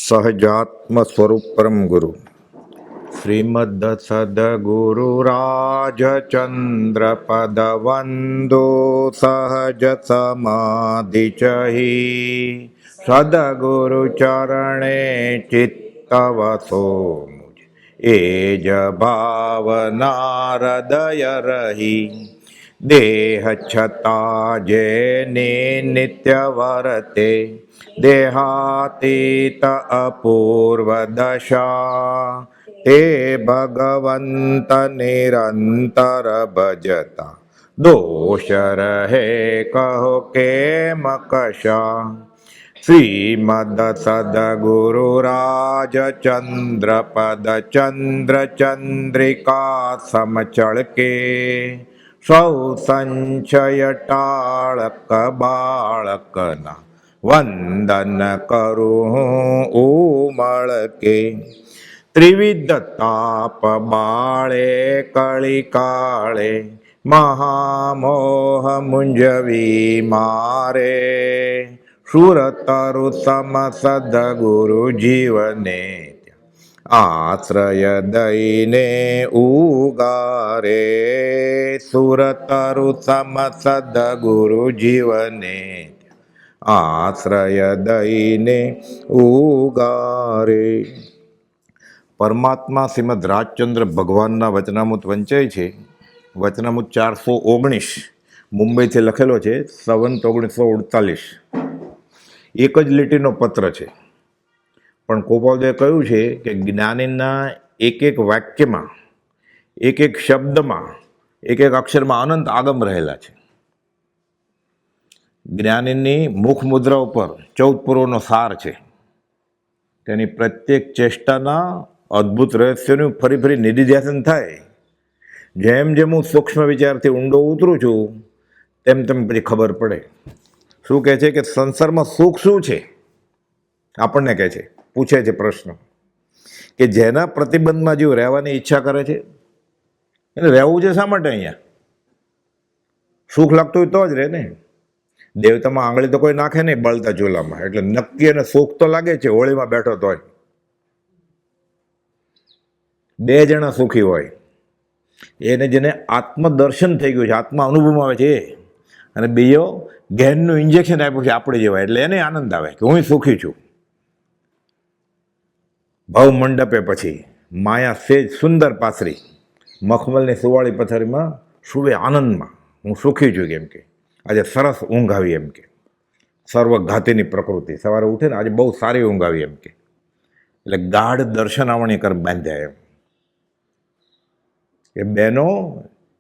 સહજાત્મ સ્વરૂપ પરમ ગુરુ શ્રીમદ સદગુરુ રાજચંદ્ર પદ વંદો સહજ સમાધિ ચહી સદગુરુ ચરણે ચિત્તવસો મુજ એ જ ભાવના હૃદય રહી દેહ છતાં જેને નિત્ય વર્તે દેહાતીત અપૂર્વ દશા તે ભગવંત નિરંતર ભજતા દોષ રહે કહો કેમ કશા શ્રીમદ સદગુરુ રાજચંદ્ર પદ ચંદ્ર ચંદ્રિકા સમચળ કે સૌ સંશય ટાળક બાળકના વંદન કરું ઉમળ કે ત્રિવિધ તાપ બાળે કળી કાળે મહામોહ મુંજવી મારે સુરતરુ સમ સદગુરુ જીવને આશ્રય દઈને ઉગારે સુરતરુ સમ સદગુરુ જીવને આશ્રય દઈને ઉગારે. પરમાત્મા શ્રીમદ રાજચંદ્ર ભગવાનના વચનામૃત વંચાય છે. વચનામૃત 419 મુંબઈથી લખેલો છે, સંવત 1948. એક જ લીટીનો પત્ર છે, પણ ગોપાલદેવે કહ્યું છે કે જ્ઞાનીના એક એક વાક્યમાં, એક એક શબ્દમાં, એક એક અક્ષરમાં અનંત આગમ રહેલા છે. જ્ઞાનીની મુખ મુદ્રા ઉપર 14 પૂર્વનો સાર છે. તેની પ્રત્યેક ચેષ્ટાના અદ્ભુત રહસ્યોનું ફરી ફરી નિધિધ્યાસન થાય. જેમ જેમ હું સૂક્ષ્મ વિચારથી ઊંડો ઉતરું છું તેમ તેમ પછી ખબર પડે. શું કહે છે કે સંસારમાં સુખ શું છે? આપણને કહે છે, પૂછે છે પ્રશ્ન કે જેના પ્રતિબંધમાં જેવું રહેવાની ઈચ્છા કરે છે એને રહેવું છે શા માટે? અહીંયા સુખ લાગતું હોય તો જ રહે ને. દેવતામાં આંગળી તો કોઈ નાખે નહીં બળતા ચૂલામાં, એટલે નક્કી અને સુખ તો લાગે છે. હોળીમાં બેઠો તોય 2 જણા સુખી હોય, એને જેને આત્મદર્શન થઈ ગયું છે, આત્મા અનુભવમાં આવે છે એ, અને બીજો જ્ઞાનનું ઇન્જેક્શન આપ્યું છે આપણે જેવા, એટલે એને આનંદ આવે કે હું સુખી છું. ભવ મંડપે પછી માયા સેજ સુંદર પાસરી મખમલની સુવાળી પથારીમાં સુવે આનંદમાં, હું સુખી છું કેમ કે આજે સરસ ઊંઘ આવી એમ કે. સર્વઘાતીની પ્રકૃતિ, સવારે ઉઠે ને આજે બહુ સારી ઊંઘ આવી એમ કે. એટલે ગાઢ દર્શનાવણી કર બાંધ્યા એમ કે બહેનો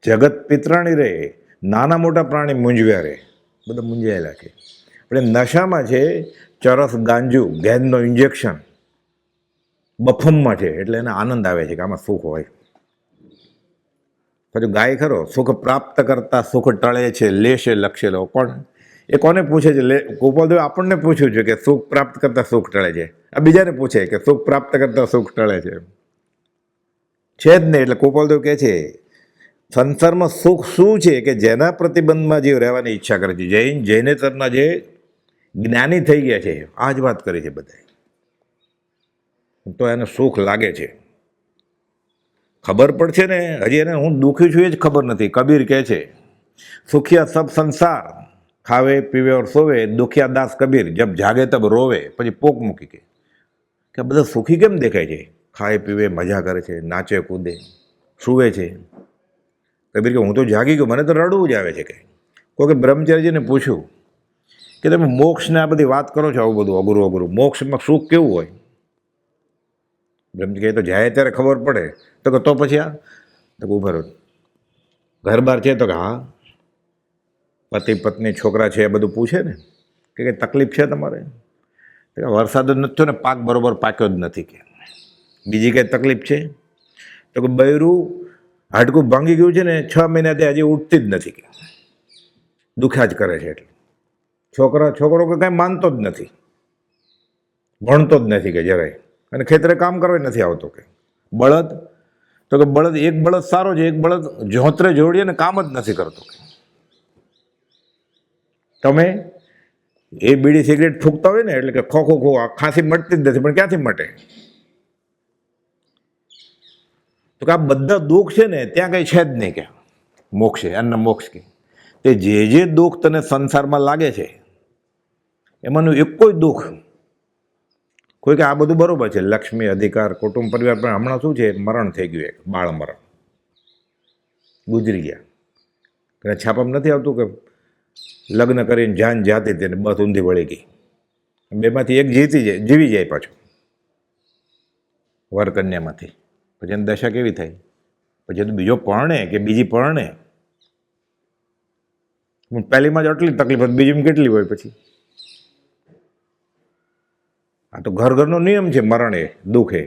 જગત પિતરાણી રહે, નાના મોટા પ્રાણી મૂંઝવ્યા રહે, બધા મૂંઝાયેલા છે. એટલે નશામાં છે, ચરસ ગાંજુ ગેનનો ઇન્જેક્શન બફમમાં છે, એટલે એને આનંદ આવે છે કે આમાં સુખ હોય. પછી ગાય ખરો, સુખ પ્રાપ્ત કરતા સુખ ટળે છે લેશે લક્ષેલો. કોણ એ કોને પૂછે છે? ગોપાલદેવ આપણને પૂછ્યું છે કે સુખ પ્રાપ્ત કરતા સુખ ટળે છે. આ બીજાને પૂછે કે સુખ પ્રાપ્ત કરતા સુખ ટળે છે જ નહીં. એટલે ગોપાલદેવ કહે છે સંસારમાં સુખ શું છે કે જેના પ્રતિબંધમાં જે રહેવાની ઈચ્છા કરે છે. જૈનેતરના જે જ્ઞાની થઈ ગયા છે આ જ વાત કરી છે બધા, તો એને સુખ લાગે છે. ખબર પડશે ને, હજી એને હું દુઃખી છું એ જ ખબર નથી. કબીર કહે છે સુખિયા સબ સંસાર ખાવે પીવે ઓર સોવે, દુખિયા દાસ કબીર જબ જાગે તબ રોવે. પછી પોક મૂકી કે બધા સુખી કેમ દેખાય છે? ખાય પીવે, મજા કરે છે, નાચે કૂદે, સૂવે છે. કબીર કે હું તો જાગી ગયો, મને તો રડવું જ આવે છે. કે કોઈ બ્રહ્મચારીજીને પૂછ્યું કે તમે મોક્ષને આ બધી વાત કરો છો, આવું બધું અઘરું અઘરું, મોક્ષમાં સુખ કેવું હોય? બ્રહ્મચારી તો જાય ત્યારે ખબર પડે. તો પછી આ તો ઉભા રહો, ઘર બાર છે? તો કે હા. પતિ પત્ની છોકરા છે એ બધું પૂછે ને કે કંઈ તકલીફ છે તમારે? વરસાદ જ નથી થયો ને, પાક બરોબર પાક્યો જ નથી. કે બીજી કંઈ તકલીફ છે? તો કે બૈરું હાડકું ભાંગી ગયું છે ને, 6 મહિનાથી હજી ઉઠતી જ નથી, કે દુખ્યા જ કરે છે. એટલે છોકરો કે કાંઈ માનતો જ નથી, ભણતો જ નથી કે જરાય, અને ખેતરે કામ કરવા નથી આવતો. કે બળદ, તો કે બળદ, એક બળદ સારો છે, એક બળદ જોતરે જોડીએ ને કામ જ નથી કરતો. તમે એ બીડી સિગરેટ ફૂંકતા હોય ને એટલે કે ખો ખો ખો આ ખાંસી મટતી જ નથી, પણ ક્યાંથી મટે? તો કે આ બધા દુઃખ છે ને ત્યાં કંઈ છે જ નહીં કે મોક્ષ છે, અન્ન મોક્ષ કે તે જે દુઃખ તને સંસારમાં લાગે છે એમાંનું એક કોઈ દુઃખ કોઈ કે આ બધું બરોબર છે, લક્ષ્મી, અધિકાર, કુટુંબ, પરિવાર, પણ હમણાં શું છે, મરણ થઈ ગયું, એક બાળ મરણ ગુજરી ગયા. અને છાપામાં નથી આવતું કે લગ્ન કરીને જાન જાતી તેને બસ ઊંધી વળી ગઈ, બેમાંથી એક જીવી જાય પાછો વરકન્યામાંથી, પછી એની દશા કેવી થાય? પછી તો બીજો પરણે કે બીજી પરણે, પહેલીમાં જ આટલી તકલીફ, બીજીમાં કેટલી હોય પછી? આ તો ઘરનો નિયમ છે, મરણ એ દુઃખ એ.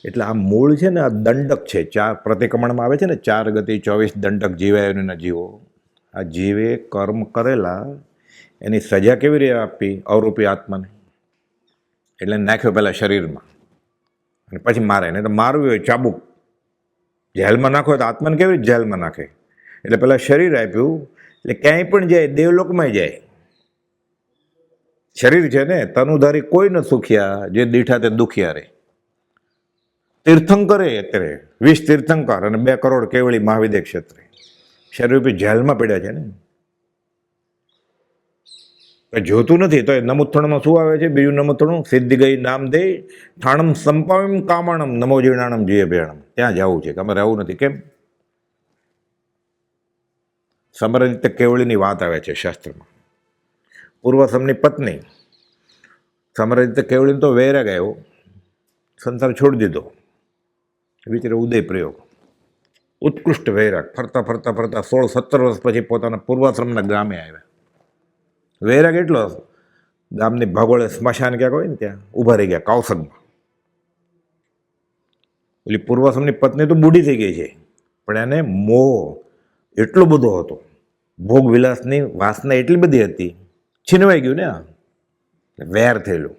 એટલે આ મૂળ છે ને, આ દંડક છે, 4 પ્રતિક્રમણમાં આવે છે ને, 4 ગતિ 24 દંડક જીવાય જીવો. આ જીવે કર્મ કરેલા એની સજા કેવી રીતે આપી અવરૂપી આત્માને? એટલે નાખ્યો પહેલાં શરીરમાં અને પછી મારે, નહીં તો મારવું હોય ચાબુક જેલમાં નાખો તો આત્માને કેવી રીતે જેલમાં નાખે? એટલે પહેલાં શરીર આપ્યું, એટલે ક્યાંય પણ જાય, દેવલોકમાં જાય. શરીર છે ને, તનુધારી કોઈ ન સુખ્યા, જે દીઠા તે દુખિયા રે. તીર્થંકરે અત્યારે 20 તીર્થંકર અને 2 કરોડ કેવળી મહાવિદ્ય ક્ષેત્રે શરીર જેલમાં પડ્યા છે ને. જોતું નથી તો એ નમુથણમાં શું આવે છે? બીજું નમુથણું સિદ્ધિ ગઈ નામ દે ઠાણમ સંપાવીમ કામાણમ નમો જીર્ણાણમ જીએ ભેણમ. ત્યાં જવું છે કે અમારે આવું નથી. કેમ? સમરજિત કેવળીની વાત આવે છે શાસ્ત્રમાં. પૂર્વસમની પત્ની સમરજિત કેવળીને તો વૈરાગ આવ્યો, સંસાર છોડી દીધો. વિચારે ઉદય પ્રયોગ, ઉત્કૃષ્ટ વૈરાગ. ફરતા ફરતા ફરતા 16-17 વર્ષ પછી પોતાના પૂર્વાશ્રમના ગ્રામે આવ્યા. વૈરાગ એટલો, ગામની ભાગોળે સ્મશાન ક્યાંક હોય ને ત્યાં ઊભા રહી ગયા કૌશગમાં. એટલે પૂર્વાશ્રમની પત્ની તો બુઢી થઈ ગઈ છે, પણ એને મોહ એટલો બધો હતો, ભોગ વિલાસની વાસના એટલી બધી હતી, છીનવાઈ ગયું ને. આ વેર થયેલું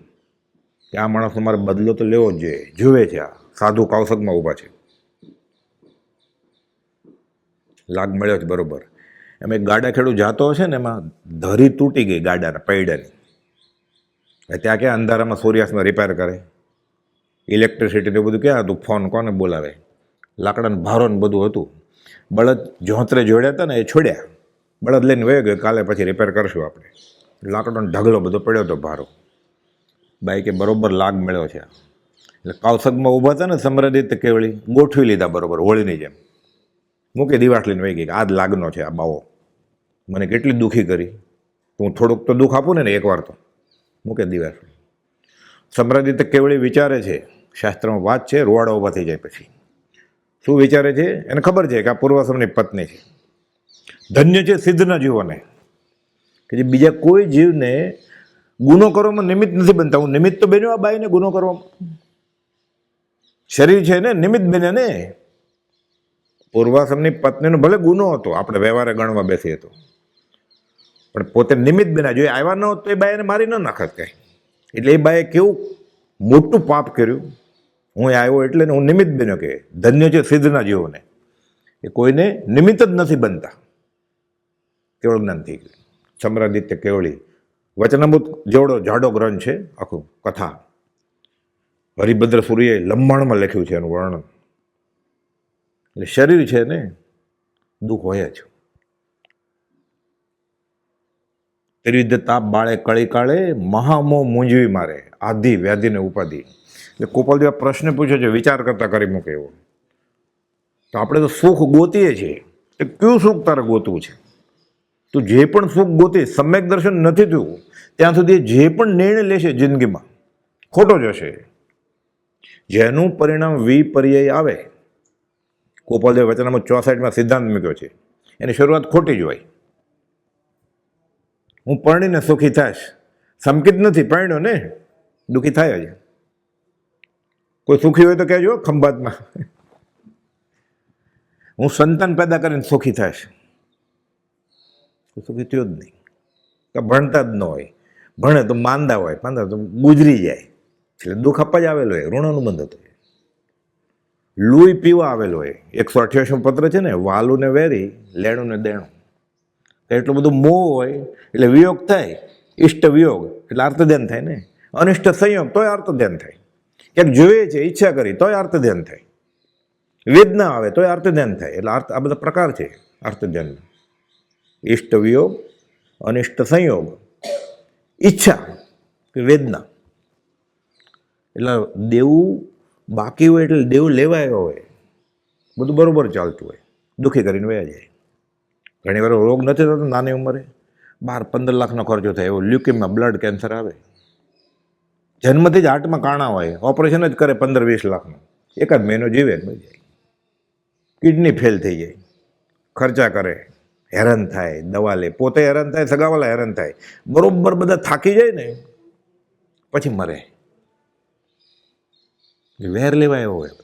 કે આ માણસનો મારે બદલો તો લેવો જ જોઈએ. જુએ છે આ સાધુ કૌશગમાં ઊભા છે, લાગ મળ્યો છે બરોબર. એમ એક ગાડા ખેડૂ જાતો હશે ને, એમાં ધરી તૂટી ગઈ ગાડાના પૈડાની. ત્યાં ક્યાં અંધારામાં સૂર્યાસ્તમાં રિપેર કરે, ઇલેક્ટ્રિસિટીનું બધું ક્યાં હતું? ફોન કોને બોલાવે? લાકડાનું ભારો ને બધું હતું. બળદ જોંતરે જોડ્યા હતા ને, એ છોડ્યા, બળદ લઈને વયો ગયો, કાલે પછી રિપેર કરશું આપણે. લાકડાનો ઢગલો બધો પડ્યો હતો ભારો. બાઈકે બરોબર લાગ મળ્યો છે. એટલે કૌશગમાં ઊભા હતા ને સમરજિત કેવળી, ગોઠવી લીધા બરોબર હોળીની જેમ. મૂકી દિવાસ લઈને વહી ગઈ. આ જ લાગનો છે આ બાવો, મને કેટલી દુઃખી કરી. હું થોડુંક તો દુઃખ આપું ને એકવાર તો. મૂકે દિવાસ. સમરજિત કેવળી વિચારે છે, શાસ્ત્રમાં વાત છે, રોવાડા ઊભા થઈ જાય પછી. શું વિચારે છે? એને ખબર છે કે આ પૂર્વાશ્રમની પત્ની છે. ધન્ય છે સિદ્ધના જીવોને કે જે બીજા કોઈ જીવને ગુનો કરવામાં નિમિત્ત નથી બનતા. હું નિમિત્ત તો બન્યો આ બાઈને ગુનો કરવામાં. શરીર છે ને નિમિત્ત બને ને. પૂર્વાશ્રમની પત્નીનો ભલે ગુનો હતો, આપણે વ્યવહારે ગણવા બેસીએ તો, પણ પોતે નિમિત્ત બન્યા. જો આવ્યા ન હોત તો એ બાઈને મારી ન નાખત કાંઈ. એટલે એ બાએ કેવું મોટું પાપ કર્યું. હું આવ્યો એટલે હું નિમિત્ત બન્યો. કે ધન્ય છે સિદ્ધના જીવોને, એ કોઈને નિમિત્ત જ નથી બનતા. કેવળ જ્ઞાન થઈ ગયું. સમરાદિત્ય કેવળી વચનામૃત જેવડો જાડો ગ્રંથ છે, આખું કથા. હરિભદ્ર સૂર્યએ લંબાણમાં લખ્યું છે એનું વર્ણન. એટલે શરીર છે ને, દુઃખ હોય જ. ત્રિવિધ તાપ બાળે કળી કાળે, મહામોહ મૂંઝવી મારે, આધિ વ્યાધિને ઉપાધિ. એટલે ગોપાલદેવ પ્રશ્ન પૂછ્યો છે, વિચાર કરતા કરી મૂકે એવો. તો આપણે તો સુખ ગોતીએ છીએ, તો કયું સુખ તારે ગોતવું છે? તું જે પણ સુખ ગોતી, સમ્યક દર્શન નથી થયું ત્યાં સુધી જે પણ નિર્ણય લેશે જિંદગીમાં ખોટો જ હશે. જેનું પરિણામ વિપર્યય આવે, ગોપાલદેવ વચનામૃત 64માં સિદ્ધાંત મૂક્યો છે, એની શરૂઆત ખોટી જ હોય. હું પરણીને સુખી થાશ, સંકિત નથી, પરણ્યો ને દુઃખી થાય જ. કોઈ સુખી હોય તો કહેજો ખંભાતમાં. હું સંતાન પેદા કરીને સુખી થાશ, સુખી થયો જ નહીં. કે ભણતા જ ન હોય, ભણે તો માંદા હોય, માંદા તો ગુજરી જાય. એટલે દુઃખ આપવા જ આવેલો હોય, ઋણાનુબંધ હતો. લોહી પીવા આવેલો હોય. 188 પત્ર છે ને, વાલું ને વેરી લેણું ને દેણું. એટલું બધું મોહ હોય એટલે વિયોગ થાય, ઇષ્ટ વિયોગ એટલે આર્તધ્યાન થાય ને, અનિષ્ટ સંયોગ તોય આર્તધ્યાન થાય, ક્યાંક જોઈએ છે ઈચ્છા કરી તોય આર્તધ્યાન થાય, વેદના આવે તોય આર્તધ્યાન થાય. એટલે આ બધા પ્રકાર છે આર્તધ્યાનના: ઇષ્ટ વિયોગ, અનિષ્ટ સંયોગ, ઈચ્છા કે વેદના. એટલે દેવું બાકી હોય એટલે દેવું લેવાયો હોય, બધું બરોબર ચાલતું હોય, દુઃખી કરીને વયા જાય. ઘણી વાર રોગ નથી થતો નાની ઉંમરે, 12-15 લાખનો ખર્ચો થાય, એવો લ્યુકેમિયા, બ્લડ કેન્સર આવે, જન્મથી જ હાર્ટમાં કાણા હોય, ઓપરેશન જ કરે 15-20 લાખનું, એકાદ મહિનો જીવે મરી જાય. કિડની ફેલ થઈ જાય, ખર્ચા કરે, હેરાન થાય, દવા લે, પોતે હેરાન થાય, સગાવાલા હેરાન થાય, બરોબર બધા થાકી જાય ને પછી મરે. વેર લેવા એવો હોય,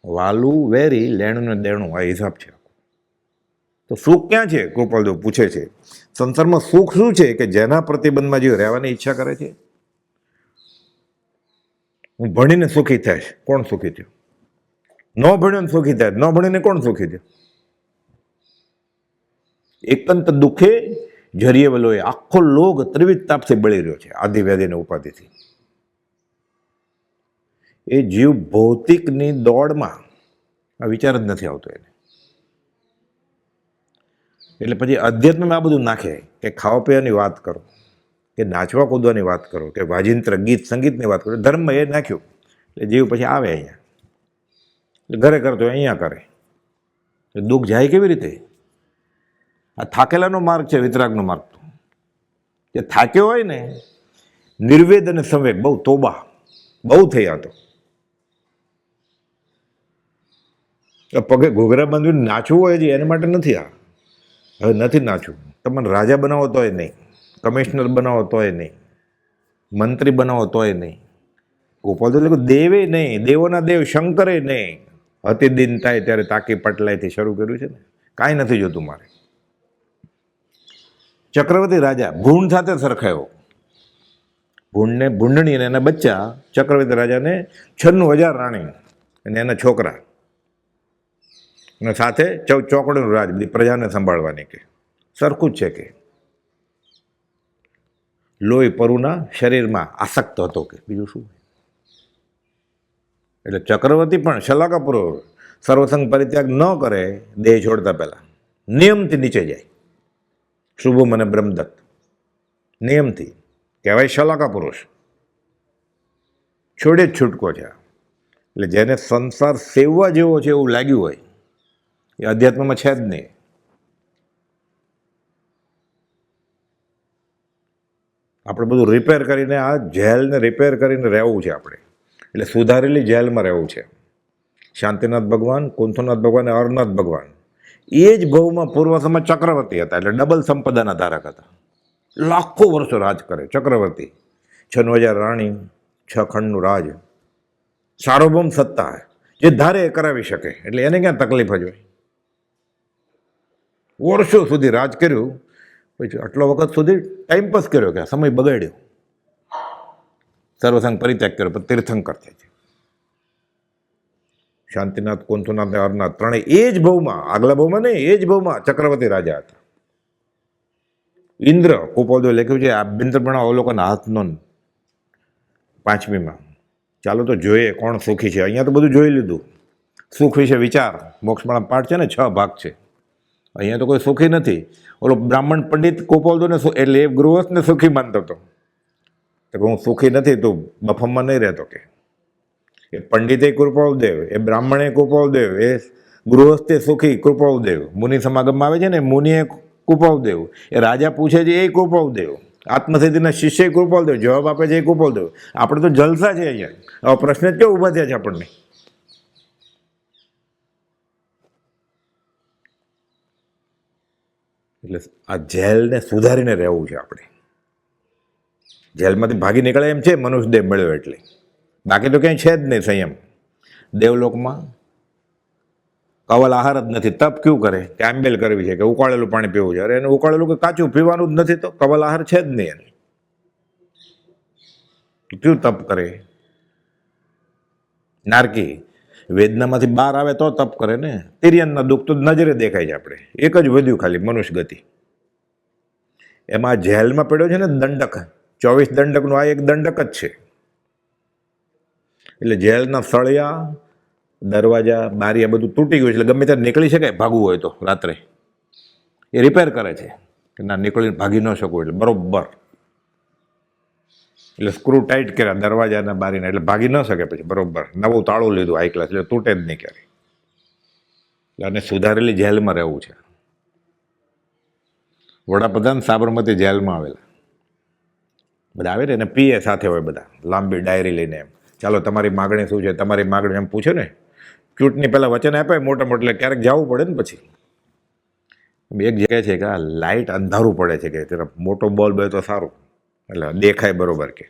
વાલું વેરી લેણું ને દેણું, આ હિસાબ છે. તો સુખ ક્યાં છે? કૃપાલદેવ પૂછે છે. સંસારમાં સુખ શું છે કે જેના પ્રતિબંધમાં જે રહેવાની ઈચ્છા કરે છે? હું ભણીને સુખી થઈશ, કોણ સુખી થયું? ન ભણ્યો ને સુખી થાય, ન ભણીને કોણ સુખી થયું? એકંત દુઃખે જરીએ વલોએ, આખો લોક ત્રિવિધ તાપથી બળી રહ્યો છે આદિ વ્યાધિને ઉપાધિથી. એ જીવ ભૌતિકની દોડમાં આ વિચાર જ નથી આવતો એને. એટલે પછી અધ્યાત્મમાં આ બધું નાખે કે ખાવા પીવાની વાત કરો, કે નાચવા કૂદવાની વાત કરો, કે વાજિંત્ર ગીત સંગીતની વાત કરો, ધર્મ એ નાખ્યું. એટલે જીવ પછી આવે અહીંયા, ઘરે કરતો અહીંયા કરે. દુઃખ જાય કેવી રીતે? આ થાકેલાનો માર્ગ છે વિતરાગનો માર્ગ. તો જે થાક્યો હોય ને, નિર્વેદ અને સંવેગ બહુ તોબા બહુ થઈ. આ તો પગે ઘૂઘરા બાંધીને નાચવું હોય છે એના માટે નથી. આ હવે નથી નાચવું. તમને રાજા બનાવો તોય નહીં, કમિશનર બનાવો તોય નહીં, મંત્રી બનાવો તોય નહીં. ગોપાલ એટલે દેવે નહીં, દેવોના દેવ શંકરે નહીં. અતિ દિન થાય ત્યારે તાકી પટલાઈથી શરૂ કર્યું છે ને, કાંઈ નથી જોતું મારે. ચક્રવર્તી રાજા ભૂંડ સાથે સરખાયો. ભૂંડને, ભૂંડણી અને એના બચ્ચા, ચક્રવર્તી રાજાને 96,000 રાણી અને એના છોકરા, અને સાથે 14 ચોકડીનું રાજ, બધી પ્રજાને સંભાળવાની. કે સરખું જ છે કે લોહી પરુના શરીરમાં આસક્ત હતો, કે બીજું શું? એટલે ચક્રવર્તી પણ શલાકાપૂર્વક સર્વસંગ પરિત્યાગ ન કરે દેહ છોડતા પહેલા, નિયમથી નીચે જાય. શુભમ અને બ્રહ્મદત્ત નિયમથી કહેવાય શલાકા પુરુષ, છોડે જ છૂટકો છે. એટલે જેને સંસાર સેવવા જેવો છે એવું લાગ્યું હોય એ અધ્યાત્મમાં છે જ નહીં. આપણે બધું રિપેર કરીને, આ જેલને રિપેર કરીને રહેવું છે આપણે. એટલે સુધારેલી જેલમાં રહેવું છે. શાંતિનાથ ભગવાન, કુંથુનાથ ભગવાન અને અરનાથ ભગવાન એ જ ભવમાં પૂર્વસમાં ચક્રવર્તી હતા. એટલે ડબલ સંપદાના ધારક હતા. લાખો વર્ષો રાજ કરે ચક્રવર્તી. 96,000 રાણી, 6 ખંડનું રાજ, સાર્વભૌમ સત્તા, જે ધારે એ કરાવી શકે. એટલે એને ક્યાં તકલીફ જ હોય? વર્ષો સુધી રાજ કર્યું, પછી આટલો વખત સુધી ટાઈમપાસ કર્યો, કે સમય બગાડ્યો, સર્વસંગ પરિત્યાગ કર્યો, પણ તીર્થંકર થાય છે. શાંતિનાથ, કુંથુનાથ અને અરનાથ ત્રણેય એ જ ભવમાં, આગલા ભવમાં નહીં, એ જ ભવમાં ચક્રવર્તી રાજા હતા. ઇન્દ્ર, કુપોદે લખ્યું છે આભ્યંતરપણા અવલોકન હાથનો 5મીમાં. ચાલો તો જોઈએ કોણ સુખી છે. અહીંયા તો બધું જોઈ લીધું. સુખ વિશે વિચાર, મોક્ષમાળા પાઠ છે ને, 6 ભાગ છે. અહીંયા તો કોઈ સુખી નથી. ઓલો બ્રાહ્મણ પંડિત કુપોદને, એટલે એ ગૃહસ્થને સુખી માનતો હતો. તો હું સુખી નથી, તું બફમમાં નહીં રહેતો. કે એ પંડિતે કૃપાળદેવ, એ બ્રાહ્મણે કૃપાળદેવ, એ ગૃહસ્થે સુખી કૃપાળદેવ. મુનિ સમાગમમાં આવે છે ને, મુનિએ કૃપાળદેવ, એ રાજા પૂછે છે એ કૃપાળદેવ, આત્મસિદ્ધિના શિષ્ય કૃપાળદેવ, જવાબ આપે છે એ કૃપાળદેવ. આપણે તો જલસા છે અહીંયા. હવે પ્રશ્ન જ કેવો ઊભા થયા છે આપણને? એટલે આ જેલને સુધારીને રહેવું છે આપણે. જેલમાંથી ભાગી નીકળે એમ છે મનુષ્ય દેહ મળ્યો એટલે, બાકી તો ક્યાંય છે જ નહીં સંયમ. દેવલોકમાં કવલ આહાર જ નથી. તપ કેવું કરે કે આંબેલ કરવી છે, કે ઉકાળેલું પાણી પીવું છે. અરે એને ઉકાળેલું કે કાચું પીવાનું જ નથી, તો કવલ આહાર છે જ નહીં એને. કેવું તપ કરે? નારકી વેદનામાંથી બહાર આવે તો તપ કરે ને. તિર્યનના દુઃખ તો નજરે દેખાય છે આપણે. એક જ વધ્યું ખાલી મનુષ્ય ગતિ. એમાં જેલમાં પડ્યો છે ને દંડક, 24 દંડકનું આ એક દંડક જ છે. એટલે જેલના સળિયા, દરવાજા, બારી આ બધું તૂટી ગયું છે, એટલે ગમે ત્યારે નીકળી શકાય ભાગવું હોય તો રાત્રે. એ રિપેર કરે છે કે ના નીકળીને ભાગી ન શકું, એટલે બરોબર એટલે સ્ક્રૂ ટાઈટ કર્યા દરવાજાના બારીના, એટલે ભાગી ન શકે. પછી બરોબર નવું તાળું લીધું હાઈ ક્લાસ, એટલે તૂટે જ નહીં ક્યારે. એટલે અને સુધારેલી જેલમાં રહેવું છે. વડાપ્રધાન સાબરમતી જેલમાં આવેલા બધા આવે ને, એને પીએ સાથે હોય બધા, લાંબી ડાયરી લઈને. એમ ચાલો તમારી માગણી શું છે, તમારી માગણી એમ પૂછે ને. ચૂંટણી પહેલાં વચન આપે મોટા મોટા, એટલે ક્યારેક જવું પડે ને. પછી એક જગ્યાએ છે કે આ લાઇટ અંધારું પડે છે, કે જરા મોટો બોલ બે તો સારું, એટલે દેખાય બરોબર. કે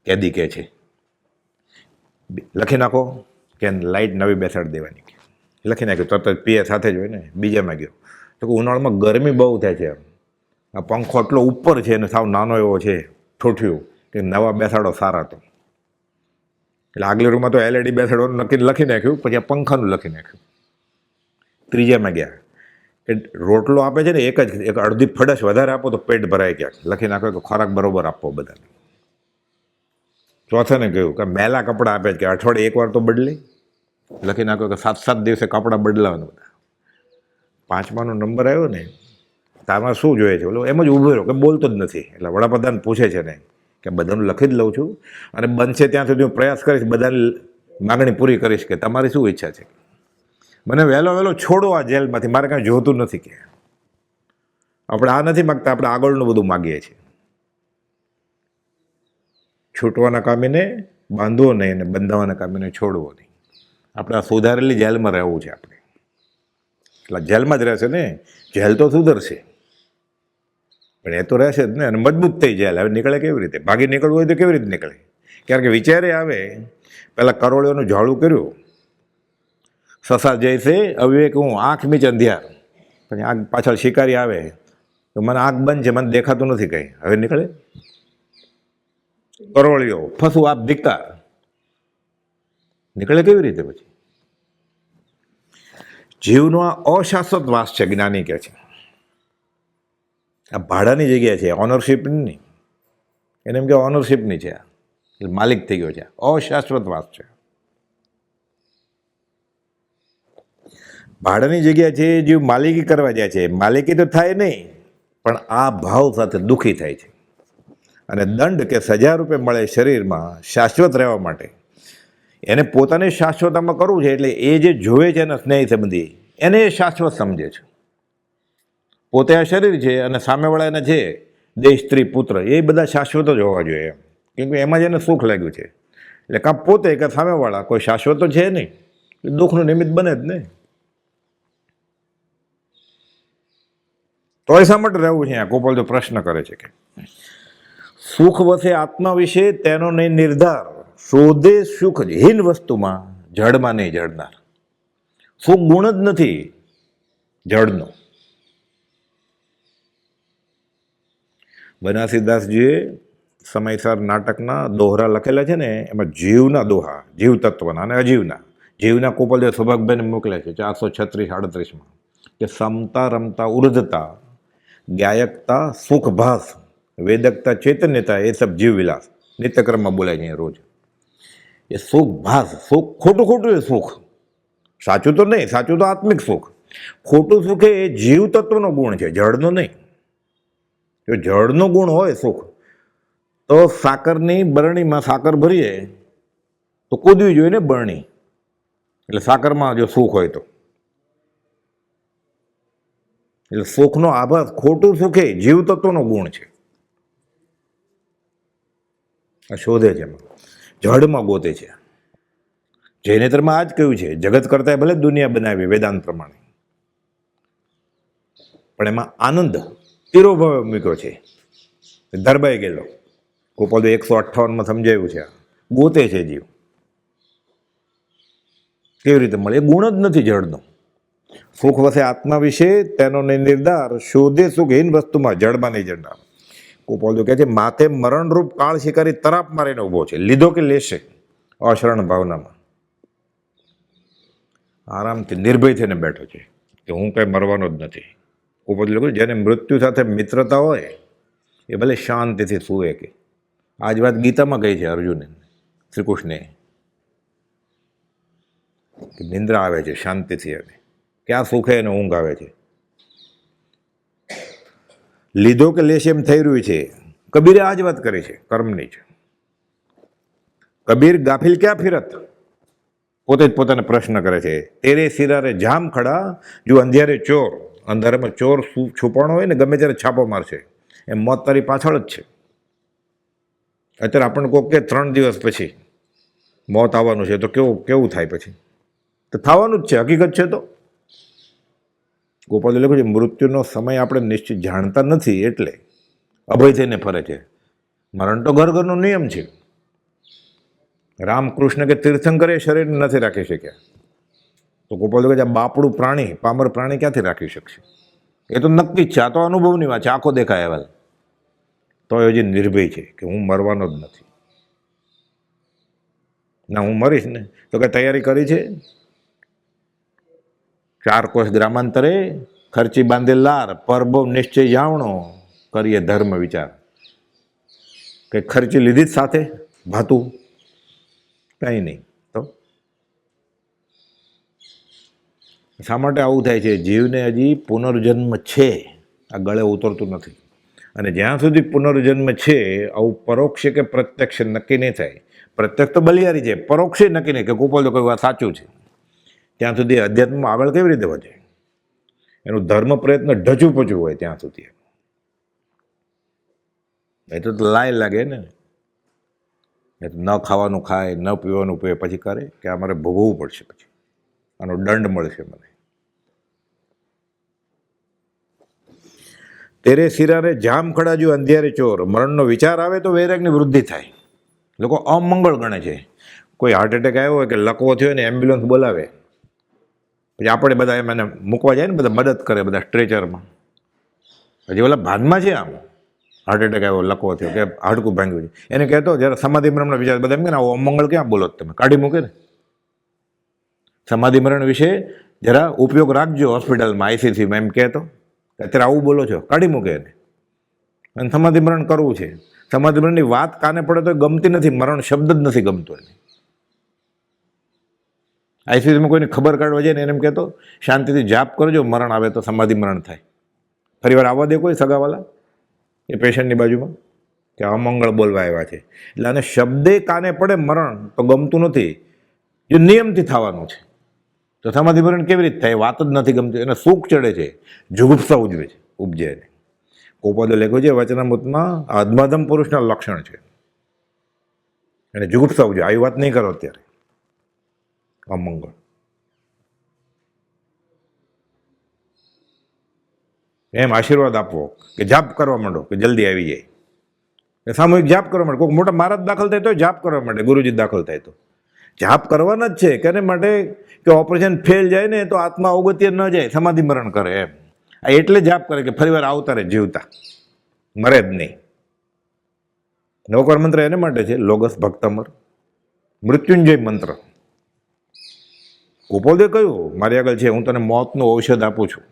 કેદી કે છે લખી નાખો કે લાઇટ નવી બેસાડી દેવાની. લખી નાખ્યું, તરત જ પીએ સાથે જ હોય ને. બીજામાં ગયો તો કે ઉનાળામાં ગરમી બહુ થાય છે, આ પંખો એટલો ઉપર છે અને સાવ નાનો એવો છે ઠોઠિયું, કે નવા બેસાડો સારા. તો એટલે આગલી રૂમમાં તો LED બેસાડવાનું નક્કી લખી નાખ્યું, પછી આ પંખાનું લખી નાખ્યું. ત્રીજામાં ગયા કે રોટલો આપે છે ને એક અડધી ફડશ વધારે આપો તો પેટ ભરાય. ક્યાંક લખી નાખ્યો કે ખોરાક બરોબર આપવો બધાને. ચોથાને કહ્યું કે મેલા કપડાં આપે છે, કે અઠવાડિયે એકવાર તો બદલે. લખી નાખ્યો કે 7 દિવસે કપડાં બદલાવાના બધા. પાંચમાનો નંબર આવ્યો ને, તારમાં શું જોઈએ છે? બોલો એમ જ ઊભો રહ્યો, કે બોલતો જ નથી. એટલે વડાપ્રધાન પૂછે છે ને કે બધાનું લખી જ લઉં છું, અને બનશે ત્યાં સુધી હું પ્રયાસ કરીશ, બધાની માગણી પૂરી કરીશ, કે તમારી શું ઈચ્છા છે? મને વહેલો છોડો આ જેલમાંથી, મારે કાંઈ જોતું નથી. કે આપણે આ નથી માગતા, આપણે આગળનું બધું માગીએ છીએ. છૂટવાના કામીને બાંધવો નહીં, અને બંધાવાના કામીને છોડવો નહીં. આપણે આ સુધારેલી જેલમાં રહેવું છે. આપણે એટલે જેલમાં જ રહેશે ને, જેલ તો સુધરશે, પણ એ તો રહેશે જ ને. અને મજબૂત થઈ જેલ. હવે નીકળે કેવી રીતે? ભાગી નીકળવું હોય તો કેવી રીતે નીકળે? કારણ કે વિચારે આવે, પહેલાં કરોળિયોનું ઝાડું કર્યું, સસા જૈસે અવિવેક હું, આંખ મીચ અંધિયાર. પછી આંખ પાછળ શિકારી આવે તો મને આંખ બંધ છે, મને દેખાતું નથી કંઈ. હવે નીકળે? કરોળિયો ફસું આપ દીકતા, નીકળે કેવી રીતે? પછી જીવનો આ અશાશ્વત વાસ છે, જ્ઞાની કહે છે. આ ભાડાની જગ્યા છે, ઓનરશિપની. એને એમ કે ઓનરશિપની છે, માલિક થઈ ગયો છે. અશાશ્વત વાસ છે, ભાડાની જગ્યા છે. જીવ માલિકી કરવા જાય છે, માલિકી તો થાય નહીં, પણ આ ભાવ સાથે દુઃખી થાય છે. અને દંડ કે સજા રૂપે મળે શરીરમાં શાશ્વત રહેવા માટે, એને પોતાને શાશ્વતામાં કરવું છે. એટલે એ જે જોવે છે એના સ્નેહી સંબંધી, એને એ શાશ્વત સમજે છે. પોતે આ શરીર છે અને સામેવાળા એના છે દેહ, સ્ત્રી, પુત્ર, એ બધા શાશ્વત જ હોવા જોઈએ. કેમ કે એમાં જ એને સુખ લાગ્યું છે. એટલે કાં પોતે કે સામેવાળા કોઈ શાશ્વત તો છે નહીં, દુઃખનું નિમિત્ત બને જ નહીં. તો એ શા માટે રહેવું છે? ગોપાલ જો પ્રશ્ન કરે છે કે સુખ વસે આત્મા વિશે તેનો નહીં નિર્ધાર, શોધે સુખ હીન વસ્તુમાં, જળમાં નહીં જળનાર. સુખ ગુણ જ નથી જળનો. બનાસીદાસજીએ સમયસર નાટકના દોહરા લખેલા છે ને, એમાં જીવના દોહા, જીવ તત્વના અને અજીવના. જીવના ગોપાલદેવ સૌભાગભાઈને મોકલ્યા છે 436-38માં, કે સમતા રમતા ઉર્ધતા, ગાયકતા સુખભાસ, વેદકતા ચૈતન્યતા, એ સબ જીવ વિલાસ. નિત્યક્રમમાં બોલાય છે રોજ. એ સુખ ભાસ, સુખ ખોટું એ સુખ, સાચું તો નહીં. સાચું તો આત્મિક સુખ. ખોટું સુખ એ જીવ તત્વનો ગુણ છે, જળનો નહીં. જો જળનો ગુણ હોય સુખ, તો સાકરની બરણીમાં સાકર ભરીએ તો કૂદવી જોઈએ ને બરણી. એટલે સાકરમાં જો સુખ હોય તો, એટલે સુખનો આભાસ, ખોટું સુખ એ જીવ તત્વનો ગુણ છે. આ શોધે છે, એમાં જળમાં ગોતે છે. જૈનેતરમાં આ જ કહ્યું છે, જગત કરતા ભલે દુનિયા બનાવી વેદાંત પ્રમાણે, પણ એમાં આનંદ તિરોભાવે મૂક્યો છે. ધરબાઈ ગયેલો. ગોપાલ 158માં સમજાવ્યું છે. ગોતે છે જીવ. કેવી રીતે મળે? એ ગુણ જ નથી જળનો. સુખ વસે આત્મા વિશે તેનો નિર્ધાર, શોધે સુખ હીન વસ્તુમાં, જળમાં નહીં જળનાર. ગોપાલ કહે છે માથે મરણરૂપ કાળ શિકારી તરાપ મારીને ઊભો છે, લીધો કે લેશે અશરણ ભાવનામાં. આરામથી નિર્ભય થઈને બેઠો છે કે હું કંઈ મરવાનો જ નથી, ગોપાલ લોકો જેને મૃત્યુ સાથે મિત્રતા હોય એ ભલે શાંતિથી સૂવે કે આ જ વાત ગીતામાં કહી છે અર્જુને, શ્રી કૃષ્ણે, કે નિંદ્રા આવે છે શાંતિથી, આવે ક્યાં સુખે એને ઊંઘ આવે છે. લીધો કે લેશ એમ થઈ રહ્યું છે. કબીરે આ જ વાત કરી છે, કર્મની છે. કબીર ગાફિલ ક્યાં ફિરત, પોતે જ પોતાને પ્રશ્ન કરે છે. તેરે સિરારે જામ ખડા, જો અંધિયારે ચોર, અંધારામાં ચોર છુપાણો હોય ને ગમે ત્યારે છાપો મારશે, એમ મોત તારી પાછળ જ છે. અત્યારે આપણને કોક કે 3 દિવસ પછી મોત આવવાનું છે, તો કેવું થાય પછી? તો થવાનું જ છે, હકીકત છે. તો ગોપાલે લખ્યું છે મૃત્યુનો સમય આપણે નિશ્ચિત જાણતા નથી એટલે અભય થઈને ફરે છે. મરણ તો ઘર ઘરનો નિયમ છે. રામકૃષ્ણ કે તીર્થંકરે શરીરને નથી રાખી શક્યા, તો ગોપાલ કહે છે આ બાપડું પ્રાણી, પામર પ્રાણી ક્યાંથી રાખી શકશે? એ તો નક્કી જ છે, આ તો અનુભવની વાત છે, આંખો દેખાય એવા. તો હજી નિર્ભય છે કે હું મરવાનો જ નથી. ના હું મરીશ ને તો કે તૈયારી કરી છે. 4 કોષ ગ્રામાંતરે ખર્ચી બાંધે લાર, પરબો નિશ્ચય જાવણો, કરીએ ધર્મ વિચાર. કે ખર્ચી લીધી જ સાથે ભાતું કંઈ નહીં. તો શા માટે આવું થાય છે? જીવને હજી પુનર્જન્મ છે, આ ગળે ઉતરતું નથી. અને જ્યાં સુધી પુનર્જન્મ છે, આવું પરોક્ષ કે પ્રત્યક્ષ નક્કી નહીં થાય. પ્રત્યક્ષ તો બલિયારી છે, પરોક્ષે નક્કી નહીં કે ગોપાલ કોઈ વાત સાચું છે. ત્યાં સુધી અધ્યાત્મમાં આગળ કેવી રીતે વધે? એનું ધર્મ પ્રયત્ન ઢચું પચું હોય ત્યાં સુધી. એ તો લાય લાગે ને, એ તો ન ખાવાનું ખાય, ન પીવાનું પીવે, પછી કરે કે અમારે ભોગવવું પડશે, પછી આનો દંડ મળશે મને. તેરે સિરારે જામ ખડા જો અંધિયારે ચોર, મરણનો વિચાર આવે તો વૈરાગની વૃદ્ધિ થાય. લોકો અમંગળ ગણે છે. કોઈ હાર્ટ એટેક આવ્યો હોય કે લકવો થયો ને એમ્બ્યુલન્સ બોલાવે, પછી આપણે બધા એમ એને મૂકવા જાય ને, બધા મદદ કરે, બધા સ્ટ્રેચરમાં. હજી ઓલા ભાનમાં છે આમ હાર્ટ એટેક આવ્યો, લકવો થયો કે હાડકું ભાંગ્યું છે, એને કહેતો જ્યારે સમાધિ મરણનો વિચાર, બધા એમ કે આવો અમંગળ ક્યાં બોલો તમે, કાઢી મૂકે ને. સમાધિ મરણ વિશે જરા ઉપયોગ રાખજો હોસ્પિટલમાં, આઈસીસીમાં, એમ કહેતો અત્યારે આવું બોલો છો, કાઢી મૂકે એને. અને સમાધિ મરણ કરવું છે. સમાધિ મરણની વાત કાને પડે તો ગમતી નથી, મરણ શબ્દ જ નથી ગમતો એને. આઈસીસીમાં કોઈને ખબર કાઢવા જાય ને એને એમ કહેતો શાંતિથી જાપ કરજો, મરણ આવે તો સમાધિ મરણ થાય. ફરી વાર આવવા દે કોઈ સગાવાલા એ પેશન્ટની બાજુમાં કે અમંગળ બોલવા આવ્યા છે. એટલે આને શબ્દે કાને પડે મરણ તો ગમતું નથી, જે નિયમથી થવાનું છે. તો સમાધિ મરણ કેવી રીતે થાય? વાત જ નથી ગમતી, એને સુખ ચડે છે, જુગુપ્સા ઉજવે છે, ઉપજે એને. ગોપાલે લખ્યું છે વચનામૃતમાં, આ અધમાધમ પુરુષના લક્ષણ છે. એને જુગુપ્સા ઉજવે. આવી વાત નહીં કરો અત્યારે, અમંગળ. એમ આશીર્વાદ આપવો કે જાપ કરવા માંડો કે જલ્દી આવી જાય, કે સામૂહિક જાપ કરવા માંડે. કોઈક મોટા મહારાજ દાખલ થાય તો જાપ કરવા માંડે, ગુરુજી દાખલ થાય તો જાપ કરવાના જ છે. કેને માટે? કે ઓપરેશન ફેલ જાય ને તો આત્મા અવગત્ય ન જાય, સમાધિ મરણ કરે એમ. આ એટલે જાપ કરે કે ફરી વાર આવતા રહે, જીવતા મરે જ નહીં. નવકાર મંત્ર એને માટે છે, લોગસ ભક્તમર, મૃત્યુંજય મંત્ર. ગોપાલે કહ્યું મારી આગળ છે, હું તને મોતનું ઔષધ આપું છું,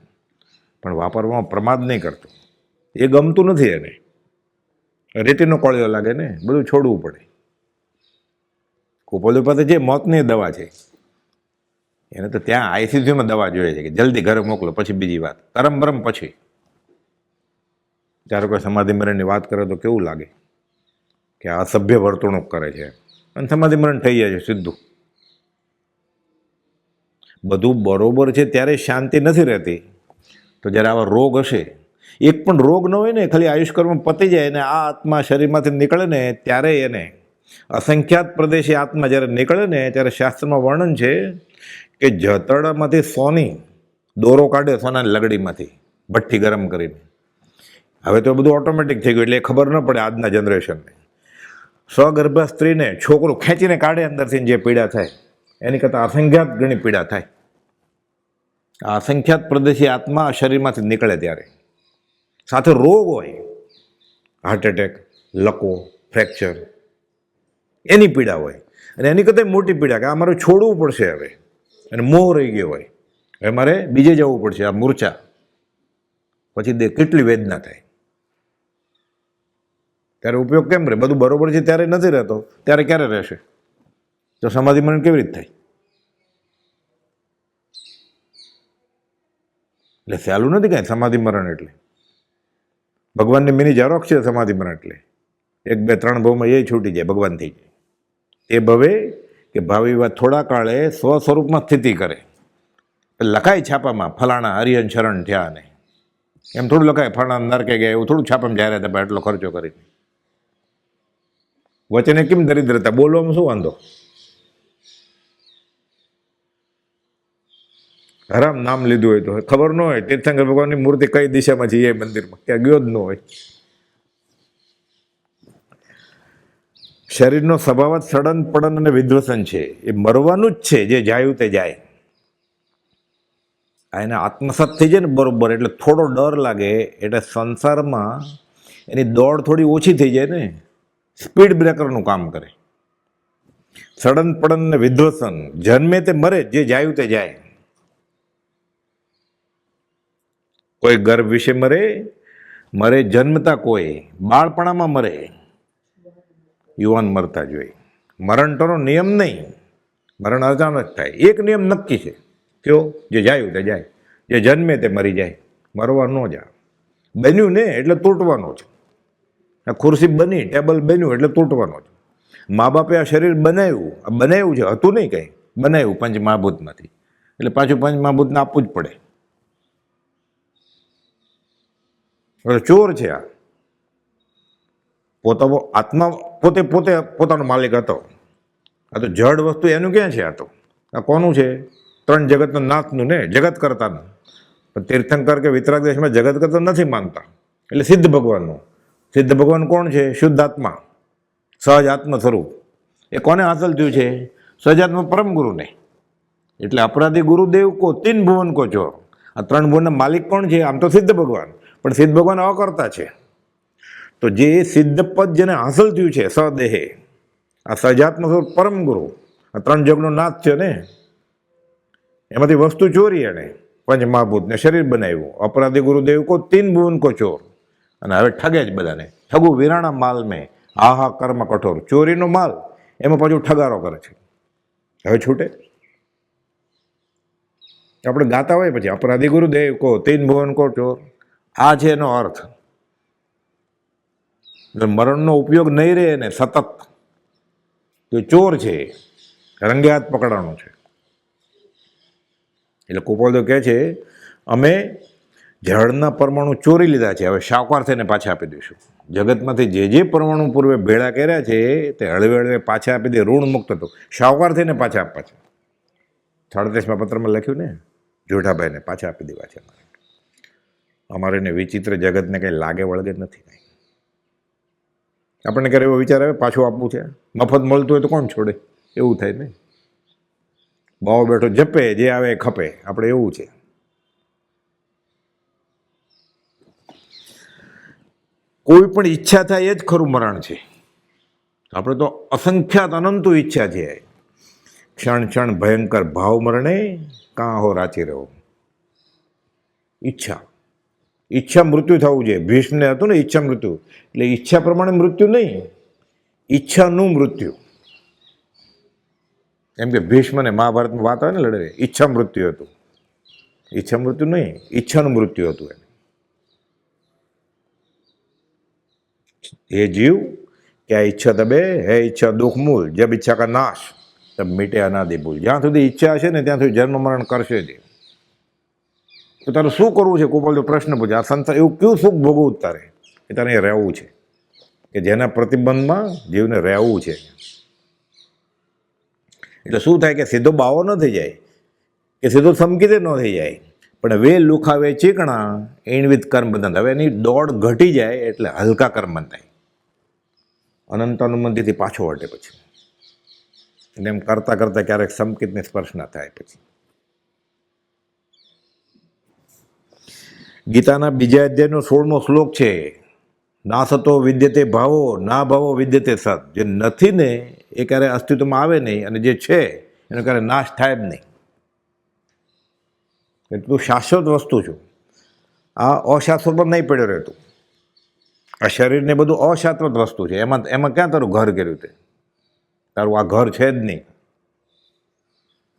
પણ વાપરવામાં પ્રમાદ નહીં કરતો. એ ગમતું નથી એને, રેતીનો કોળિયો લાગે ને, બધું છોડવું પડે. ગોપાલ પાસે જે મોતની દવા છે, એને તો ત્યાં આઈસીસીયુમાં દવા જોઈએ છે કે જલ્દી ઘરે મોકલો, પછી બીજી વાત, કરમ બરમ પછી. ત્યારે કોઈ સમાધિ મરણની વાત કરે તો કેવું લાગે કે આ અસભ્ય વર્તણૂક કરે છે, અને સમાધિ મરણ થઈ જાય છે સીધું. બધું બરોબર છે ત્યારે શાંતિ નથી રહેતી. તો જ્યારે આવા રોગ હશે, એક પણ રોગ ન હોય ને, ખાલી આયુષ્કર્મ પતી જાય ને આ આત્મા શરીરમાંથી નીકળે ને ત્યારે એને અસંખ્યાત પ્રદેશી આત્મા જ્યારે નીકળે ને ત્યારે શાસ્ત્રમાં વર્ણન છે કે જતડામાંથી સોની દોરો કાઢે, સોનાની લગડીમાંથી ભઠ્ઠી ગરમ કરીને. હવે તો બધું ઓટોમેટિક થઈ ગયું એટલે ખબર ન પડે આજના જનરેશનને. સ્વગર્ભા સ્ત્રીને છોકરું ખેંચીને કાઢે અંદરથી, જે પીડા થાય એની કરતાં અસંખ્યાત ગણી પીડા થાય. આ અસંખ્યાત પ્રદેશી આત્મા શરીરમાંથી નીકળે ત્યારે સાથે રોગ હોય, હાર્ટ એટેક, લકવો, ફ્રેક્ચર, એની પીડા હોય. અને એની કરતાં મોટી પીડા કે આ મારે છોડવું પડશે હવે, અને મોહ રહી ગયો હોય, હવે મારે બીજે જવું પડશે, આ મૂર્છા. પછી કેટલી વેદના થાય. ત્યારે ઉપયોગ કેમ રહે? બધું બરોબર છે ત્યારે નથી રહેતો, ત્યારે ક્યારે રહેશે? તો સમાધિ મરણ કેવી રીતે થાય? એટલે સહેલું નથી કાંઈ સમાધિ મરણ એટલે. ભગવાનની મિની ઝેરોક્ષ છે સમાધિ મરણ એટલે. 1 2 3 ભવમાં એ છૂટી જાય, ભગવાન થઈ જાય. એ ભવે કે ભાવિ થોડા કાળે સ્વ સ્વરૂપમાં સ્થિતિ કરે. લખાય છાપામાં ફલાણા હરિયન શરણ થયા ને, એમ થોડું લખાય ફલાણા નરકે ગયા, એવું થોડું છાપામાં જાહેરાત આપે એટલો ખર્ચો કરીને. વચને કેમ દરિદ્રતા? બોલવામાં શું વાંધો? હરામ નામ લીધું હોય તો ખબર ન હોય તીર્થંકર ભગવાનની મૂર્તિ કઈ દિશામાં છે, એ મંદિરમાં ત્યાં ગયો જ ન હોય. શરીરનો સ્વભાવ જ સડન પડન અને વિધ્વસન છે. એ મરવાનું જ છે, જે જાયું તે જાય. એને આત્મસાત થઈ જાય ને બરોબર, એટલે થોડો ડર લાગે, એટલે સંસારમાં એની દોડ થોડી ઓછી થઈ જાય ને, સ્પીડ બ્રેકરનું કામ કરે. સડન પડન ને વિધ્વસન, જન્મે તે મરે, જે જાયું તે જાય. કોઈ ગર્ભ વિશે મરે, મરે જન્મતા, કોઈ બાળપણામાં મરે, યુવાન મરતા જોઈએ. મરણ તો નિયમ નહીં, મરણ અચાનક થાય. એક નિયમ નક્કી છે, કયો? જે જાયું તે જાય, જે જન્મે તે મરી જાય, મરવા ન જાય. બન્યું ને એટલે તૂટવાનો છે. આ ખુરશી બની, ટેબલ બન્યું એટલે તૂટવાનો છે. મા બાપે આ શરીર બનાવ્યું છે, હતું નહીં કંઈ, બનાવ્યું પંચમહાભૂતમાંથી, એટલે પાછું પંચમહાભૂતને આપવું જ પડે. ચોર છે આ. આત્મા પોતે પોતાનો માલિક હતો. આ તો જડ વસ્તુ એનું ક્યાં છે? આ તો આ કોનું છે? 3 જગતના નાથનું ને, જગત કરતાનું. પણ તીર્થંકર કે વિતરાગ દેશમાં જગત કરતા નથી માનતા, એટલે સિદ્ધ ભગવાનનું. સિદ્ધ ભગવાન કોણ છે? શુદ્ધ આત્મા, સહજ આત્મ સ્વરૂપ. એ કોને હાંસલ થયું છે? સહજાત્મા પરમ ગુરુને. એટલે અપરાધી ગુરુદેવ કો 3 ભુવન કો ચોર. આ 3 ભુવનના માલિક કોણ છે? આમ તો સિદ્ધ ભગવાન, પણ સિદ્ધ ભગવાન અકર્તા છે. તો જે સિદ્ધ પદ જેને હાંસલ થયું છે સદેહે, આ સહજાત્મ સ્વરૂપ પરમ ગુરુ, આ 3 જગનો નાથ છે ને, એમાંથી વસ્તુ ચોરી એણે, પંચમહાભૂતને શરીર બનાવ્યું. અપરાધી ગુરુદેવ કો 3 ભુવન કો ચોર. અને હવે ઠગે જ બધાને. ઠગુ વિરાણા માલ મેં આહા કર્મ કઠોર. ચોરીનો માલ, એમાં પાછું ઠગારો કરે છે. હવે છૂટે? આપણે ગાતા હોય પછી અપરાધી ગુરુદેવ કો 3 ભુવન કો ચોર. આ છે એનો અર્થ. મરણનો ઉપયોગ નહીં રહે ને સતત, તો ચોર છે, રંગે હાથ પકડવાનો છે. એટલે કુપોલદેવ કહે છે, અમે જળના પરમાણુ ચોરી લીધા છે, હવે શાહુકાર થઈને પાછા આપી દઈશું. જગતમાંથી જે પરમાણુ પૂર્વે ભેળા કર્યા છે તે હળવે હળવે પાછા આપી દે. ઋણ મુક્ત હતો, શાહુકાર થઈને પાછા આપવા છે. 37મા પત્રમાં લખ્યું ને, જોઠાભાઈને પાછા આપી દેવા છે. અમારે ને વિચિત્ર જગતને કંઈ લાગે વળગે નથી. કંઈ આપણને ક્યારે એવો વિચાર આવે પાછું આપવું છે? મફત મળતું હોય તો કોણ છોડે? એવું થાય ને. બાવો બેઠો જપે, જે આવે એ ખપે. આપણે એવું છે. કોઈ પણ ઈચ્છા થાય એ જ ખરું મરણ છે. આપણે તો અસંખ્યાત અનંતો ઈચ્છા છે. ક્ષણ ક્ષણ ભયંકર ભાવ મરણે કાં હો રાચી રહ્યો. ઈચ્છા મૃત્યુ થવું જોઈએ. ભીષ્મને હતું ને ઈચ્છા મૃત્યુ, એટલે ઈચ્છા પ્રમાણે મૃત્યુ નહીં, ઈચ્છાનું મૃત્યુ. એમ કે ભીષ્મને મહાભારતમાં વાત આવે ને લડે, ઈચ્છા મૃત્યુ હતું. ઈચ્છા મૃત્યુ નહીં, ઈચ્છાનું મૃત્યુ હતું. એ જીવ क्या ઈચ્છા તબે હે ઈચ્છા દુઃખ મૂલ, જબ ઈચ્છા કા નાશ તબ મીટે અનાદિ ભૂલ. જ્યાં સુધી ઈચ્છા હશે ને ત્યાં સુધી જન્મ મરણ કરશે જ. તો તારે શું કરવું છે? કોપલ પ્રશ્ન પૂછે, આ સંસાર એવું કયું સુખ ભોગવવું તારે કે તારે અહીંયા રહેવું છે, કે જેના પ્રતિબંધમાં જીવને રહેવું છે. એટલે શું થાય કે સીધો બાવો ન થઈ જાય, કે સીધો સમકીતે ન થઈ જાય, પણ વે લુખાવે ચીકણા એણવિત કર્મ બંધન. હવે એની દોડ ઘટી જાય એટલે હલકા કર્મ બંધાય, અનંત અનુમતિથી પાછો હટે. પછી એટલે એમ કરતાં કરતાં ક્યારેક સમકિતને સ્પર્શ ના થાય. પછી ગીતાના 2જા અધ્યાયનો 16મો શ્લોક છે, ના સતો વિદ્યતે ભાવો ના ભાવો વિદ્યતે સત. જે નથી ને એ ક્યારે અસ્તિત્વમાં આવે નહીં, અને જે છે એનો ક્યારે નાશ થાય જ નહીં. એટલું શાશ્વત વસ્તુ છું. આ અશાશ્વત પર નહીં પડ્યો રહેતું. આ શરીરને બધું અશાશ્વત વસ્તુ છે. એમાં ક્યાં તારું ઘર કર્યું તે? તારું આ ઘર છે જ નહીં.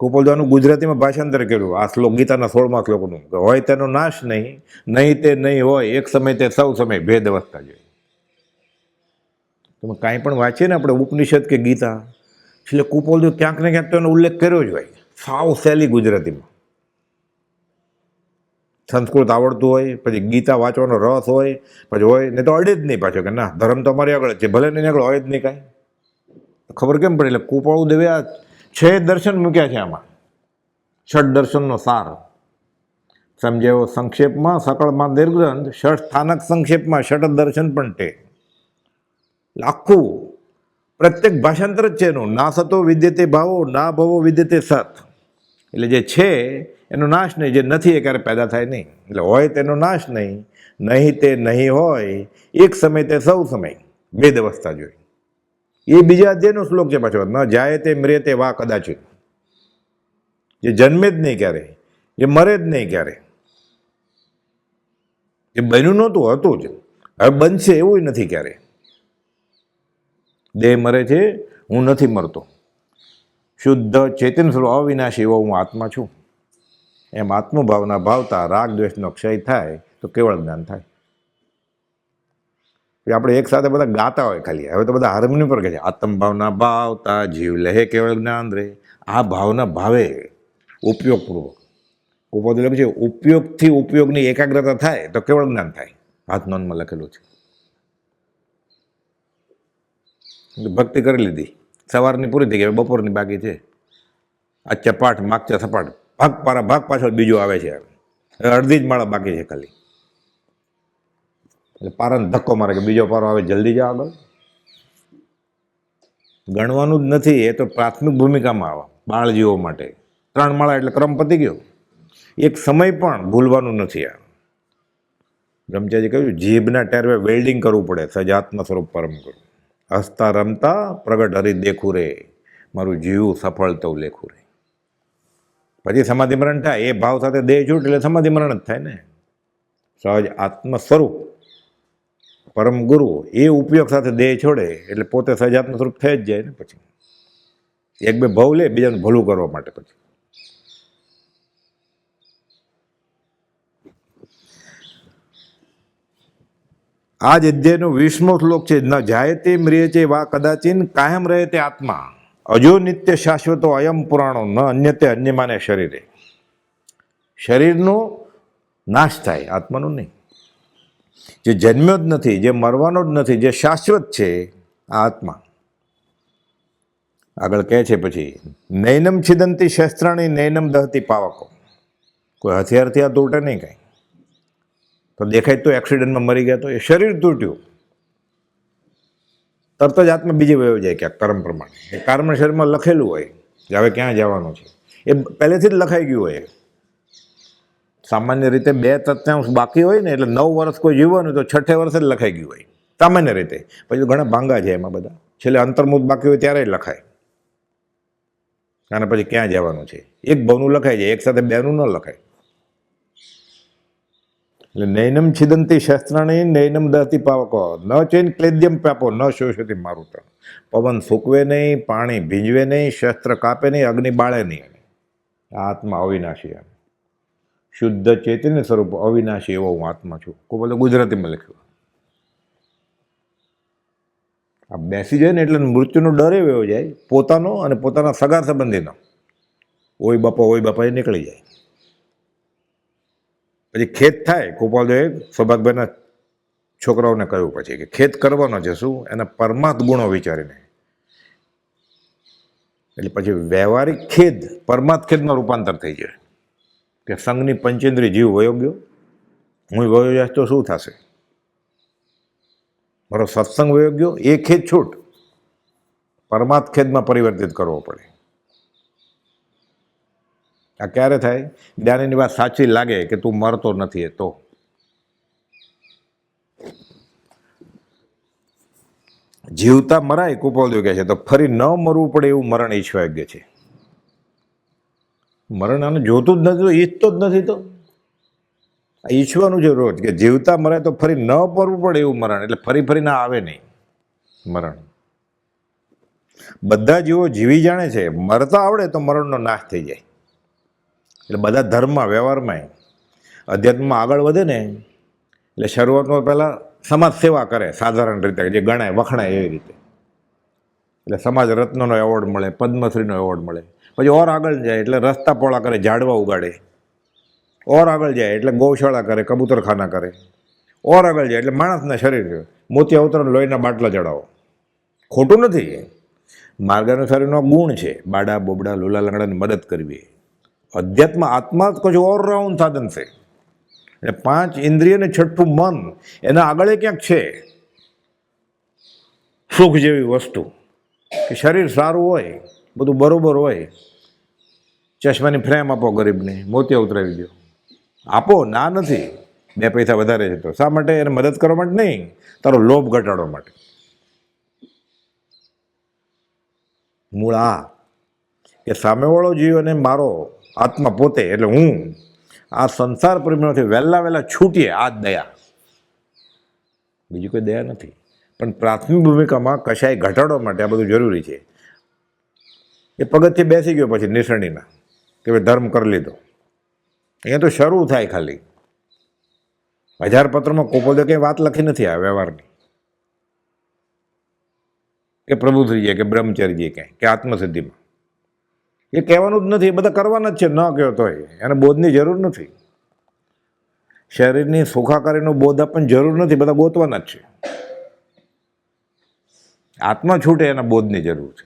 કુપોલદાનું ગુજરાતીમાં ભાષાંતર કર્યું આ શ્લોક ગીતાના 16મા શ્લોકનું, કે હોય તેનો નાશ નહીં, નહીં તે નહીં હોય, એક સમય તે સૌ સમય, ભેદ અવસ્થા જોઈએ. તમે કાંઈ પણ વાંચીએ ને આપણે ઉપનિષદ કે ગીતા, એટલે કુપોલદેવ ક્યાંક ને ક્યાંક તો એનો ઉલ્લેખ કર્યો જ હોય, સાવ સહેલી ગુજરાતીમાં. સંસ્કૃત આવડતું હોય, પછી ગીતા વાંચવાનો રસ હોય, પછી હોય ને તો અડે જ નહીં પાછો કે ના ધર્મ તો અમારી આગળ છે, ભલે નહીં આગળ હોય જ નહીં કાંઈ. ખબર કેમ પડે? એટલે કુપોલદેવે આ 6 દર્શન મૂક્યા છે આમાં. ષટ દર્શનનો સાર સમજાવ્યો સંક્ષેપમાં, સકળમાં દીર્ઘગ્રંથ, ષટ સ્થાનક સંક્ષેપમાં, ષટ દર્શન પણ તે. આખું પ્રત્યેક ભાષાંતર જ છે એનું. ના સતો વિદ્યતે ભાવો, ના ભવો વિદ્યતે સત. એટલે જે છે એનો નાશ નહીં, જે નથી એ ક્યારે પેદા થાય નહીં. એટલે હોય તેનો નાશ નહીં, નહીં તે નહીં હોય, એક સમય તે સૌ સમય, ભેદ અવસ્થા જોઈ. એ બીજા અધ્યાયનો શ્લોક છે પાછો. ન જાય તે મરે તે વા કદાચિત. જે જન્મે જ નહીં ક્યારે, જે મરે જ નહીં ક્યારે. એ બન્યું નહોતું, હતું જ, હવે બનશે એવું નથી ક્યારે. દેહ મરે છે, હું નથી મરતો. શુદ્ધ ચેતન સ્વરૂપ અવિનાશી એવો હું આત્મા છું. એમ આત્મભાવના ભાવતા રાગ દ્વેષનો ક્ષય થાય તો કેવળ જ્ઞાન થાય. આપણે એક સાથે બધા ગાતા હોય ખાલી. હવે તો બધા હાર્મોનિયમ પર કહે છે આત્મભાવના ભાવતા જીવ લહે કેવળ જ્ઞાન રે. આ ભાવના ભાવે ઉપયોગપૂર્વક. કુપોલદેવ લખે છે ઉપયોગથી ઉપયોગની એકાગ્રતા થાય તો કેવળ જ્ઞાન થાય. હાથ નોંધમાં લખેલું છે. ભક્તિ કરી લીધી, સવારની પૂરી થઈ ગઈ, બપોરની બાકી છે. આ ચપાટ માગચા સપાટ, ભાગ પાછળ બીજો આવે છે. અડધી જ માળા બાકી છે ખાલી. એટલે પારાને ધક્કો મારે કે બીજો પારો આવે, જલ્દી જાઓ આગળ. ગણવાનું જ નથી, એ તો પ્રાથમિક ભૂમિકામાં આવે બાળજીવો માટે. 3 માળા એટલે ક્રમ પતી ગયો. એક સમય પણ ભૂલવાનું નથી. આ બ્રહ્મચારી કહ્યું જીભના ટેરવે વેલ્ડિંગ કરવું પડે, સજાત્મ સ્વરૂપ પરમ કરું. હસતા રમતા પ્રગટ હરી દેખું રે, મારું જીવું સફળ તો લેખું રે. પછી સમાધિ મરણ થાય. એ ભાવ સાથે દેહ છૂટ એટલે સમાધિ મરણ જ થાય ને. સહજ આત્મ સ્વરૂપ પરમ ગુરુ એ ઉપયોગ સાથે દેહ છોડે એટલે પોતે સહજાત્મ સ્વરૂપ થઈ જ જાય ને. પછી 1-2 ભાવ લે બીજાનું ભલું કરવા માટે. પછી આ જ અધ્યાયનો 20મો શ્લોક છે. ન જાય તે મ્રિય છે વા કદાચિન, કાયમ રહે તે આત્મા, અજો નિત્ય શાશ્વતો અયમ પુરાણો, ન અન્ય તે અન્યમાને શરીરે. શરીરનો નાશ થાય, આત્માનો નહીં. જે જન્મ્યો જ નથી, જે મરવાનો જ નથી, જે શાશ્વત છે આ આત્મા. આગળ કહે છે પછી નૈનમ છિદંતી શસ્ત્રાણી, નૈનમ દહતી પાવકો. કોઈ હથિયારથી આ તૂટે નહીં કાંઈ. તો દેખાય તો એક્સિડન્ટમાં મરી ગયા તો એ શરીર તૂટ્યું, તરત જ આત્મા બીજે વયો જાય ક્યાંક કર્મ પ્રમાણે. એ કર્મ શરીરમાં લખેલું હોય કે હવે ક્યાં જવાનું છે, એ પહેલેથી જ લખાઈ ગયું હોય. સામાન્ય રીતે 2/3 બાકી હોય ને, એટલે 9 વર્ષ કોઈ જીવવાનું તો 6 વર્ષે જ લખાઈ ગયું હોય સામાન્ય રીતે. પછી ઘણા ભાંગા છે એમાં બધા, છેલ્લે અંતર્મુખ બાકી હોય ત્યારે લખાય. અને પછી ક્યાં જવાનું છે એક ભાવનું લખાઈ જાય, એક સાથે 2નું ન લખાય. એટલે નૈનમ છિદંતી શસ્ત્રાણી, નૈનમ દહતી પાવકો, ન ચૈન ક્લેદ્યમ પાપો, ન શોષતી મારુતમ. પવન સૂકવે નહીં, પાણી ભીંજવે નહીં, શસ્ત્ર કાપે નહીં, અગ્નિ બાળે નહીં. આ આત્મા અવિનાશી, શુદ્ધ ચૈતન્ય સ્વરૂપ અવિનાશી એવો હું આત્મા છું. કોઈ બોલે ગુજરાતીમાં લખ્યું. આ બેસી જાય ને એટલે મૃત્યુનો ડર એવો જાય, પોતાનો અને પોતાના સગા સંબંધીનો. ઓય બાપા એ નીકળી જાય. પછી ખેત થાય. ગોપાલદેવે સૌભાગભાઈના છોકરાઓને કહ્યું પછી કે ખેત કરવાનો છે શું, એના પરમાર્થ ગુણો વિચારીને. એટલે પછી વ્યવહારિક ખેદ પરમાર્થ ખેદમાં રૂપાંતર થઈ જાય કે સંઘની પંચેન્દ્રિય જીવ વયો ગયો, હું વયો જાય તો શું થશે, મારો સત્સંગ વયો ગયો, એ ખેદ છૂટ, પરમાર્થ ખેદમાં પરિવર્તિત કરવો પડે. આ ક્યારે થાય? જ્ઞાનીની વાત સાચી લાગે કે તું મરતો નથી. એ તો જીવતા મરાય કુપોલદેવ કહે છે, તો ફરી ન મરવું પડે એવું મરણ ઈચ્છવા યોગ્ય છે. મરણ આને જોતું જ નથી, ઈચ્છતો જ નથી. તો આ ઈચ્છવાનું છે રોજ કે જીવતા મરે તો ફરી ન પરવું પડે એવું મરણ, એટલે ફરી ફરી ના આવે નહીં મરણ. બધા જીવો જીવી જાણે છે, મરતા આવડે તો મરણનો નાશ થઈ જાય. એટલે બધા ધર્મમાં, વ્યવહારમાં, અધ્યાત્મમાં આગળ વધે ને એટલે શરૂઆતમાં પહેલાં સમાજ સેવા કરે સાધારણ રીતે, જે ગણાય વખણાય એવી રીતે. એટલે સમાજ રત્નનો એવોર્ડ મળે, પદ્મશ્રીનો એવોર્ડ મળે. પછી ઓર આગળ જાય એટલે રસ્તા પોળા કરે, ઝાડવા ઉગાડે. ઓર આગળ જાય એટલે ગૌશાળા કરે, કબૂતરખાના કરે. ઓર આગળ જાય એટલે માણસના શરીર, મોતી અવતરણ, લોહીના બાટલા ચડાવો. ખોટું નથી, માર્ગાનુસારીનો ગુણ છે. બાડા બોબડા લોલા લંગડાની મદદ કરવી. અધ્યાત્મ આત્મા જ કશું ઓલરાઉન્ડ સાધન છે. એટલે 5 ઇન્દ્રિય ને 6ઠું મન, એના આગળ ક્યાંક છે સુખ જેવી વસ્તુ, કે શરીર સારું હોય, બધું બરોબર હોય. ચશ્માની ફ્રેમ આપો ગરીબને, મોતી ઉતરાવી દો, આપો, ના નથી. 2 પૈસા વધારે છે તો શા માટે? એને મદદ કરવા માટે નહીં, તારો લોભ ઘટાડવા માટે. મૂળ આ કે સામેવાળો જીવ અને મારો આત્મા પોતે એટલે હું આ સંસાર પ્રેમમાંથી વહેલા છૂટીએ, આ જ દયા. બીજી કોઈ દયા નથી. પણ પ્રાથમિક ભૂમિકામાં કશાય ઘટાડવા માટે આ બધું જરૂરી છે. એ પગથિયે બેસી ગયો પછી નિસરણીના કે ભાઈ ધર્મ કરી લીધો, અહીંયા તો શરૂ થાય. ખાલી 1000 પત્રમાં કોપોદે કંઈ વાત લખી નથી આ વ્યવહારની, કે પ્રભુશ્રીજીએ કે બ્રહ્મચર્યજીએ ક્યાંય કે આત્મસિદ્ધિમાં. એ કહેવાનું જ નથી, એ બધા કરવાના જ છે. ન કહો તોય એને બોધની જરૂર નથી. શરીરની સુખાકારીનો બોધ આપણને જરૂર નથી, બધા ગોતવાના જ છે. આત્મા છૂટે એના બોધની જરૂર છે.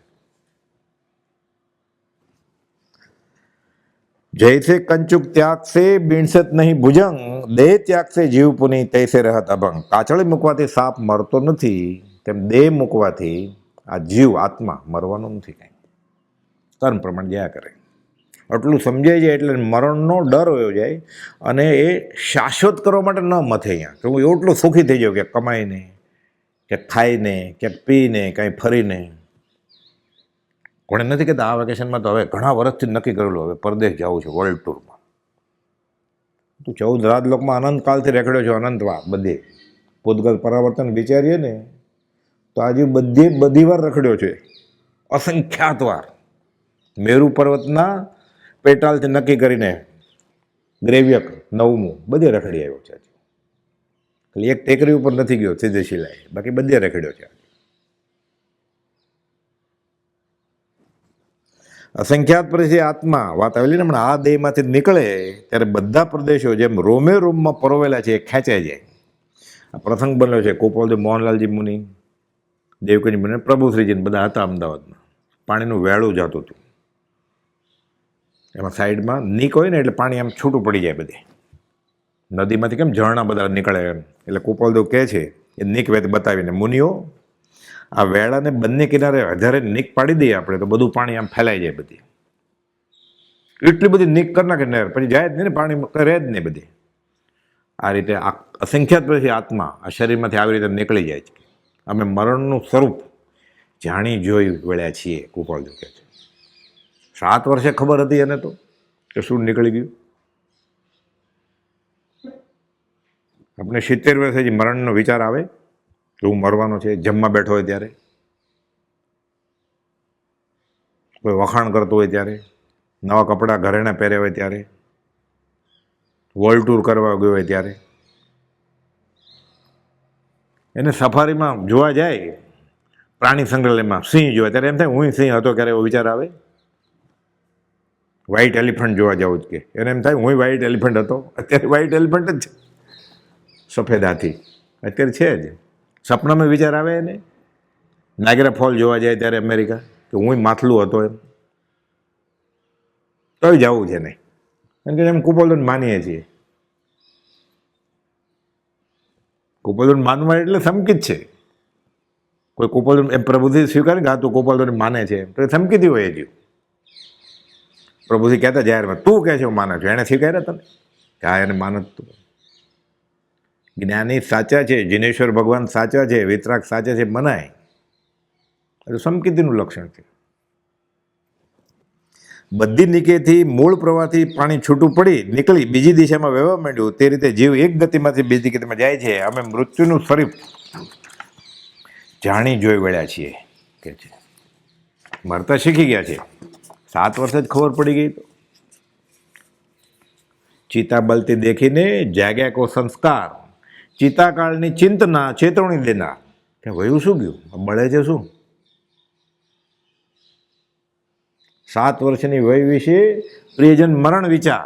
જૈસે કંચુક ત્યાગ સે બીણસત નહીં ભુજંગ, દેહ ત્યાગ સે જીવ પુની તૈસે રહત અભંગ. કાચળી મૂકવાથી સાપ મરતો નથી, તેમ દેહ મૂકવાથી આ જીવ આત્મા મરવાનો નથી કાંઈ, કર્મ પ્રમાણે જયા કરે. આટલું સમજાઈ જાય એટલે મરણનો ડર હોયો જાય, અને એ શાશ્વત કરવા માટે ન મથે અહીંયા કે હું એટલું સુખી થઈ જાઉં કે કમાઈને, કે ખાઈને, કે પીને, કાંઈ ફરીને. કોણે નથી કહેતા આ વેકેશનમાં તો હવે ઘણા વર્ષથી નક્કી કરેલું હવે પરદેશ જવું છે, વર્લ્ડ ટૂરમાં. તું 14 રાજલોકમાં અનંતકાલથી રેખડ્યો છો, અનંતવાર બધે. પૂતગલ પરાવર્તન વિચારીએ ને તો આજે બધી વાર રખડ્યો છે, અસંખ્યાત વાર. મેરુ પર્વતના પેટાલથી નક્કી કરીને ગ્રેવ્યક 9મું બધે રખડી આવ્યો છે. ખાલી એક ટેકરી ઉપર નથી ગયો સીધે શિલાએ, બાકી બધે રખડ્યો છે. અસંખ્યાત પછી આત્મા વાત આવેલી ને હમણાં, આ દેહમાંથી નીકળે ત્યારે બધા પ્રદેશો જેમ રોમે રોમમાં પરોવેલા છે એ ખેંચાઈ જાય. આ પ્રસંગ બન્યો છે. કોપાલજી, મોહનલાલજી મુનિ, દેવકીજી મુનિ, પ્રભુશ્રીજીને બધા હતા અમદાવાદમાં. પાણીનું વેળું જતું હતું, એમાં સાઈડમાં નીક હોય ને એટલે પાણી આમ છૂટું પડી જાય. બધે નદીમાંથી કેમ ઝરણા બધા નીકળે એમ, એટલે કોપાલદેવ કહે છે એ નીક વેત બતાવીને, મુનિઓ આ વેળાને બંને કિનારે વધારે નીક પાડી દઈએ આપણે તો બધું પાણી આમ ફેલાઈ જાય. બધી એટલી બધી નીક કરી નાખે ને પછી જાય જ નહીં ને, પાણી રહે જ નહીં બધી. આ રીતે અસંખ્યાત પછી આત્મા આ શરીરમાંથી આવી રીતે નીકળી જાય છે. અમે મરણનું સ્વરૂપ જાણી જોઈ વળ્યા છીએ, કુપાલદેવ કહે છે. 7 વર્ષે ખબર હતી એને તો કે શું નીકળી ગયું. આપણે 70 વર્ષે જ મરણનો વિચાર આવે કે હું મરવાનો છે. જમવા બેઠો હોય ત્યારે, કોઈ વખાણ કરતું હોય ત્યારે, નવા કપડાં ઘરેણા પહેર્યા હોય ત્યારે, વર્લ્ડ ટૂર કરવા ગયો હોય ત્યારે, એને સફારીમાં જોવા જાય, પ્રાણી સંગ્રહાલયમાં સિંહ જોવા, ત્યારે એમ થાય હું સિંહ હતો ક્યારે, એવો વિચાર આવે. વ્હાઇટ એલિફન્ટ જોવા જાઉં જ કે એને એમ થાય હું વ્હાઇટ એલિફન્ટ હતો. અત્યારે વ્હાઇટ એલિફન્ટ જ છે, સફેદ હાથી અત્યારે છે જ. સપનામાં વિચાર આવે એને. નાયગ્રા ફોલ જોવા જાય ત્યારે અમેરિકા, કે હું માથલું હતો એમ, તોય જવું છે નહીં. કારણ કે એમ કુપોલને માનીએ છીએ. કુપોલને માનવા એટલે સમકિત છે. કોઈ કુપોલ એમ પ્રભુથી સ્વીકારે કે આ તું કુપોલને માને છે તો એ સમકીતી હોય જ. પ્રભુજી કહેતા જાહેરમાં તું કહે છે હું માને છું, એણે સ્વીકાર્યા તને કે હા એને માનત તું. જ્ઞાની સાચા છે, જિનેશ્વર ભગવાન સાચા છે, વિતરાગ સાચા છે મનાય. એ સમકીતીનું લક્ષણ છે. બધી નિકેથી મૂળ પ્રવાહથી પાણી છૂટું પડી નીકળી બીજી દિશામાં વહેવા માંડ્યું, તે રીતે જીવ એક ગતિમાંથી બીજી ગતિમાં જાય છે. અમે મૃત્યુનું સ્વરૂપ જાણી જોઈ વળ્યા છીએ કે છે. મરતા શીખી ગયા છે, 7 વર્ષે જ ખબર પડી ગઈ. તો ચિતા બલતી દેખીને જાગ્યા કો સંસ્કાર, ચિતાકાળની ચિંતના ચેતવણી દેનાર કે વયું શું ગયું, બળે છે શું? 7 વર્ષની વય વિશે પ્રિયજન મરણ વિચાર,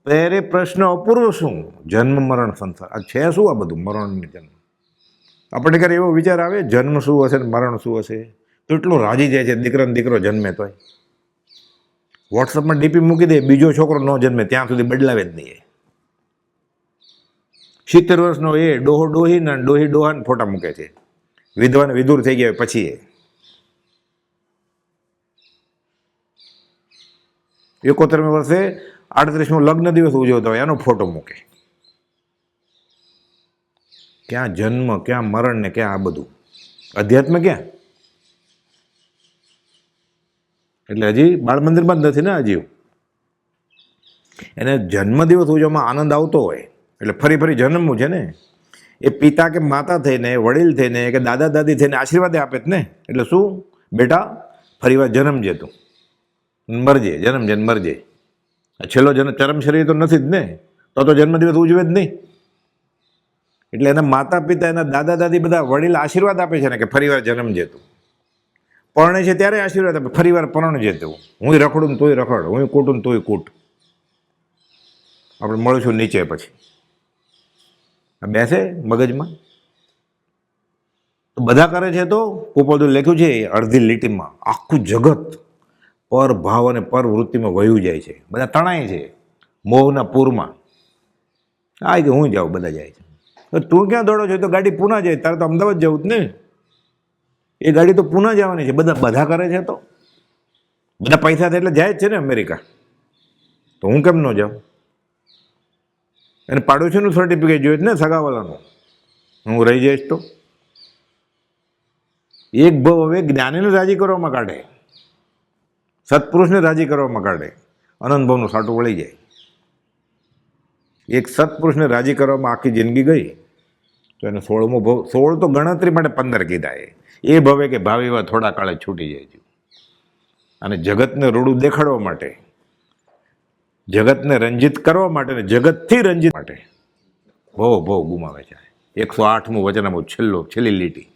પ્રેરે પ્રશ્ન અપૂર્વ શું, જન્મ મરણ સંસાર. આ છે શું આ બધું? મરણ જન્મ. આપણને ક્યારે એવો વિચાર આવે જન્મ શું હશે ને મરણ શું હશે? તો એટલો રાજી જાય છે દીકરો ને દીકરો જન્મે તોય. વોટ્સઅપમાં ડીપી મૂકી દે, બીજો છોકરો ન જન્મે ત્યાં સુધી બદલાવે જ નહીં. 70 વર્ષનો એ ડોહો ડોહી ને ડોહી ડોહાને ફોટા મૂકે છે, વિધવાને વિધુર થઈ ગયા પછી. 71 વર્ષે 38મો લગ્ન દિવસ ઉજવતા હોય એનો ફોટો મૂકે. ક્યાં જન્મ, ક્યાં મરણ ને ક્યાં આ બધું? અધ્યાત્મ ક્યાં? એટલે હજી બાળ મંદિરમાં જ નથી ને આ જીવ. એને જન્મદિવસ ઉજવવામાં આનંદ આવતો હોય એટલે ફરી ફરી જન્મવું છે ને. એ પિતા કે માતા થઈને, વડીલ થઈને કે દાદા દાદી થઈને આશીર્વાદ આપે જ ને. એટલે શું બેટા, ફરી વાર જન્મજે, તું મરજે, જન્મજે ને મરજે. છેલ્લો જન્મ ચરમ શરીર તો નથી જ ને, તો જન્મદિવસ ઉજવે જ નહીં. એટલે એના માતા પિતા, એના દાદા દાદી બધા વડીલ આશીર્વાદ આપે છે ને કે ફરી વાર જન્મજે તું. પરણે છે ત્યારે આશીર્વાદ આપે, ફરી વાર પરણજે તું. હું રખડું ને તોય રખડ, હું કૂટું ને તોય કૂટ. આપણે મળીશું નીચે પછી. આ બેસે મગજમાં તો બધા કરે છે. તો કુપોદું લખ્યું છે અડધી લીટીમાં, આખું જગત પર ભાવ અને પર વૃત્તિમાં વહ્યું જાય છે. બધા તણાય છે મોહના પૂરમાં. આ કે હું જાઉં, બધા જાય છે. તો તું ક્યાં દોડો છો? તો ગાડી પૂના જાય, તારે તો અમદાવાદ જવું જ ને. એ ગાડી તો પૂના જવાની છે. બધા કરે છે. તો બધા પૈસા થાય એટલે જાય જ છે ને અમેરિકા. તો હું કેમ ન જાઉં? એને પાડોશીનું સર્ટિફિકેટ જોઈએ ને, સગાવાલાનું. હું રહી જઈશ તો એક ભાવ હવે જ્ઞાનીને રાજી કરવામાં કાઢે, સત્પુરુષને રાજી કરવામાં કાઢે. અનંત ભાવનું સાટું વળી જાય. એક સત્પુરુષને રાજી કરવામાં આખી જિંદગી ગઈ તો એને 16મો ભાવ. 16 તો ગણતરી માટે 15 કીધા. એ ભવે કે ભાવિવા થોડા કાળે છૂટી જાય છે. અને જગતને રૂડું દેખાડવા માટે, જગતને રંજિત કરવા માટે ને જગતથી રંજિત માટે ભવ ગુમાવે છે. 108મું વચનામું છેલ્લી લીટી.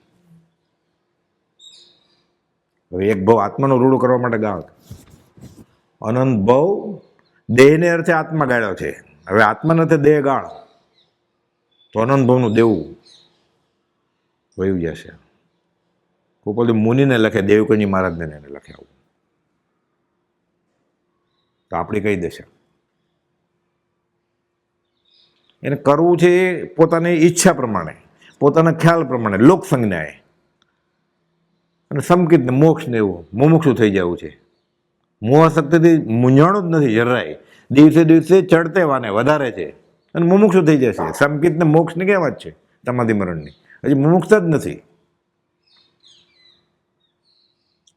હવે એક ભાવ આત્માનું રૂડું કરવા માટે ગાળ. અનંત ભાવ દેહને અર્થે આત્મા ગાળ્યો છે. હવે આત્મા નથી દેહ ગાળ, તો અનંત ભાવનું દેવું વયું જશે. કોઈ મુનિને લખે, દેવકીજી મહારાજને એને લખે આવું. તો આપણી કઈ દશા? એને કરવું છે એ પોતાની ઈચ્છા પ્રમાણે, પોતાના ખ્યાલ પ્રમાણે, લોક સંજ્ઞાએ. અને સમકિતને મોક્ષને એવું મુમુક્ષુ થઈ જવું છે. મોહાશક્તિથી મૂંઝાણું જ નથી જરાય. દિવસે દિવસે ચડતે વાને વધારે છે અને મુમુક્ષુ થઈ જશે. સમકિતને મોક્ષની ક્યાં વાત છે? સમાધિ મરણની. હજી મુમુક્ષતા જ નથી.